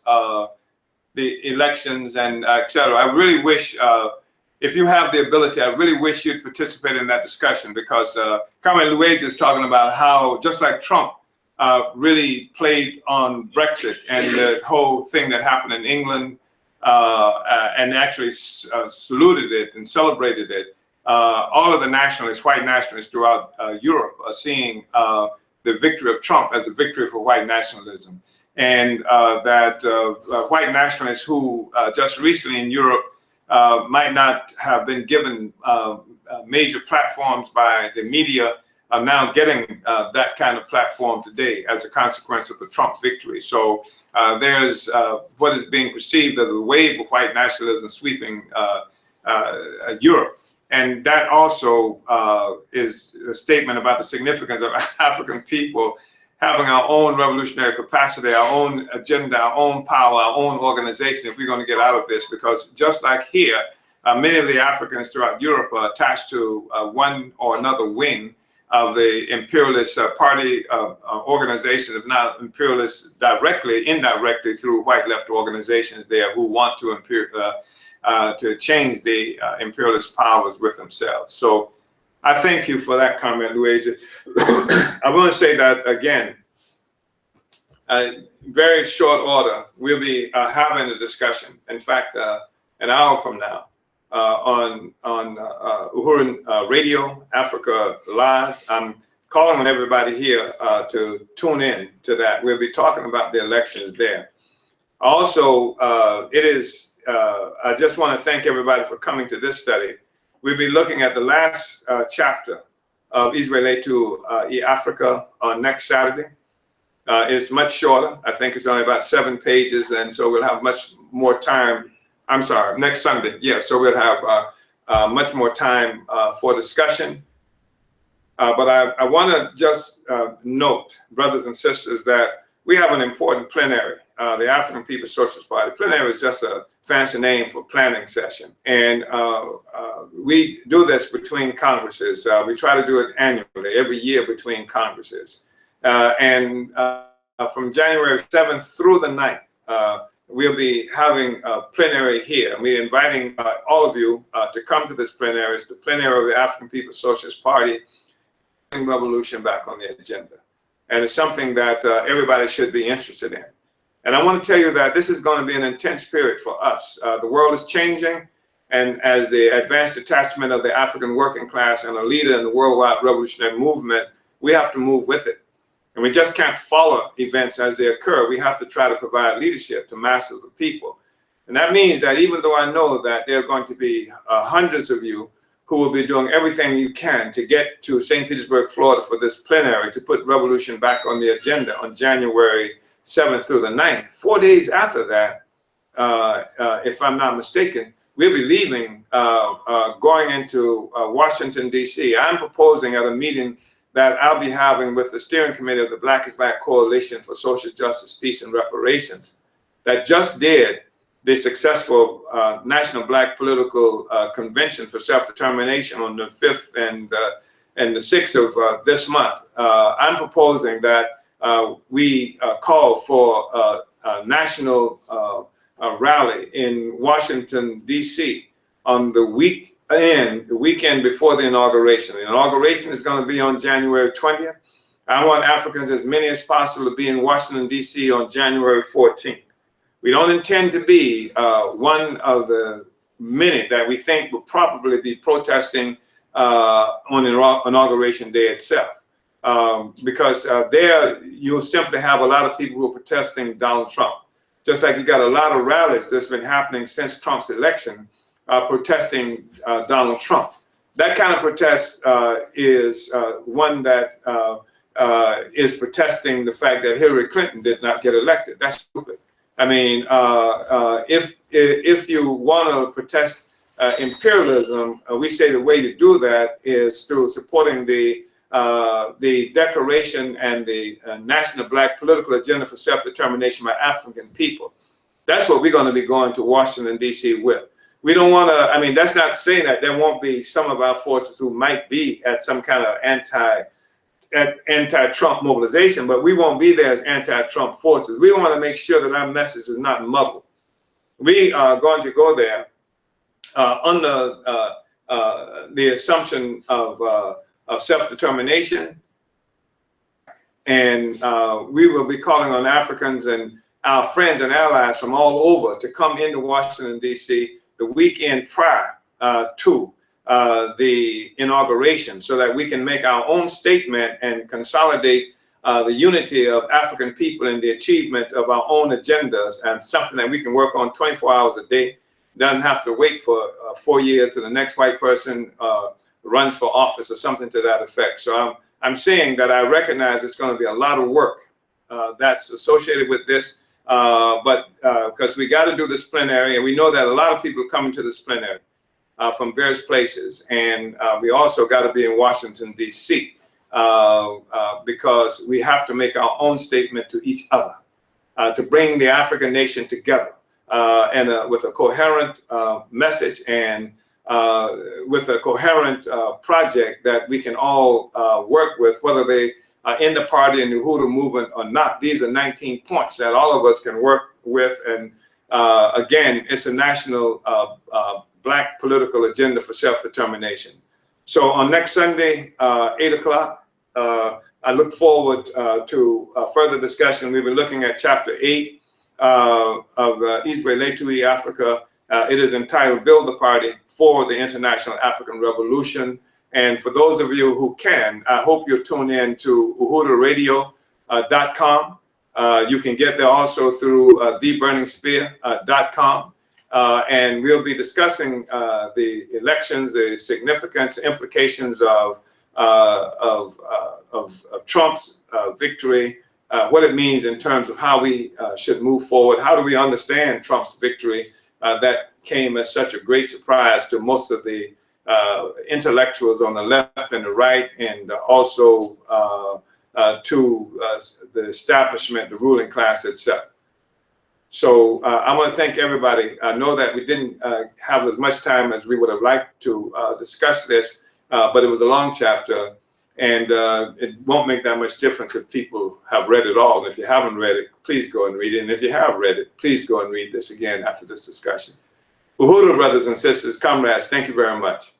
the elections and etc. I really wish, if you have the ability, I really wish you'd participate in that discussion because Carmen Louise is talking about how, just like Trump really played on Brexit and the whole thing that happened in England and actually saluted it and celebrated it. All of the nationalists, white nationalists throughout Europe are seeing the victory of Trump as a victory for white nationalism. And that white nationalists who just recently in Europe might not have been given major platforms by the media are now getting that kind of platform today as a consequence of the Trump victory. So there's what is being perceived as a wave of white nationalism sweeping Europe. And that also is a statement about the significance of African people having our own revolutionary capacity, our own agenda, our own power, our own organization if we're going to get out of this. Because just like here, many of the Africans throughout Europe are attached to one or another wing of the imperialist party organizations, if not imperialists directly, indirectly through white left organizations there who want to change the imperialist powers with themselves. So I thank you for that comment, Louise. I want to say that again, very short order, we'll be having a discussion. In fact, an hour from now on Uhuru Radio, Africa Live. I'm calling on everybody here to tune in to that. We'll be talking about the elections there. Also, I just want to thank everybody for coming to this study. We'll be looking at the last chapter of Izwe, Lethu, Africa on next Saturday. It's much shorter. I think it's only about 7 pages, and so we'll have much more time. I'm sorry, next Sunday. Yeah, so we'll have much more time for discussion. But I want to just note, brothers and sisters, that we have an important plenary, the African People's Socialist Party. Plenary is just a fancy name for planning session. And we do this between Congresses. We try to do it annually, every year between Congresses. From January 7th through the 9th, we'll be having a plenary here. We're inviting all of you to come to this plenary. It's the plenary of the African People's Socialist Party, revolution back on the agenda. And it's something that everybody should be interested in. And I want to tell you that this is going to be an intense period for us. The world is changing, and as the advanced detachment of the African working class and a leader in the worldwide revolutionary movement, we have to move with it. And we just can't follow events as they occur. We have to try to provide leadership to masses of people. And that means that even though I know that there are going to be hundreds of you who will be doing everything you can to get to St. Petersburg, Florida for this plenary to put revolution back on the agenda on January 7th through the 9th. 4 days after that, if I'm not mistaken, we'll be leaving, going into Washington, D.C. I'm proposing at a meeting that I'll be having with the steering committee of the Black is Black Coalition for Social Justice, Peace, and Reparations that just did the successful National Black Political Convention for Self-Determination on the 5th and the 6th of this month. I'm proposing that we call for a national rally in Washington, D.C. on the weekend before the inauguration. The inauguration is going to be on January 20th. I want Africans, as many as possible, to be in Washington, D.C. on January 14th. We don't intend to be one of the many that we think will probably be protesting on inauguration day itself. Because there you'll simply have a lot of people who are protesting Donald Trump. Just like you got a lot of rallies that's been happening since Trump's election protesting Donald Trump. That kind of protest is one that is protesting the fact that Hillary Clinton did not get elected. That's stupid. I mean, if you want to protest imperialism, we say the way to do that is through supporting the Declaration and the National Black Political Agenda for Self-Determination by African People. That's what we're going to be going to Washington, D.C. with. We don't want to, I mean, that's not saying that there won't be some of our forces who might be at some kind of anti-Trump mobilization, but we won't be there as anti-Trump forces. We want to make sure that our message is not muddled. We are going to go there under the assumption of self-determination, and we will be calling on Africans and our friends and allies from all over to come into Washington, D.C. the weekend prior to the inauguration, so that we can make our own statement and consolidate the unity of African people in the achievement of our own agendas, and something that we can work on 24 hours a day. Doesn't have to wait for 4 years till the next white person runs for office or something to that effect. So I'm saying that I recognize it's going to be a lot of work that's associated with this, but because we got to do this plenary, and we know that a lot of people are coming to this plenary from various places, and we also got to be in Washington, D.C. Because we have to make our own statement to each other, to bring the African nation together and with a coherent message and with a coherent project that we can all work with, whether they are in the party and the Uhuru movement or not. These are 19 points that all of us can work with, and again, it's a national Black political agenda for self-determination. So on next Sunday, 8 o'clock, I look forward to further discussion. We've been looking at chapter 8 of Izwe, Lethu, Africa. It is entitled Build the Party for the International African Revolution. And for those of you who can, I hope you'll tune in to uhuduradio.com. You can get there also through theburningspear.com. And we'll be discussing the elections, the significance, implications of Trump's victory, what it means in terms of how we should move forward. How do we understand Trump's victory that came as such a great surprise to most of the intellectuals on the left and the right, and also to the establishment, the ruling class itself. So I want to thank everybody. I know that we didn't have as much time as we would have liked to discuss this, but it was a long chapter, and it won't make that much difference if people have read it all. And if you haven't read it, please go and read it. And if you have read it, please go and read this again after this discussion. Uhuru, brothers and sisters, comrades, thank you very much.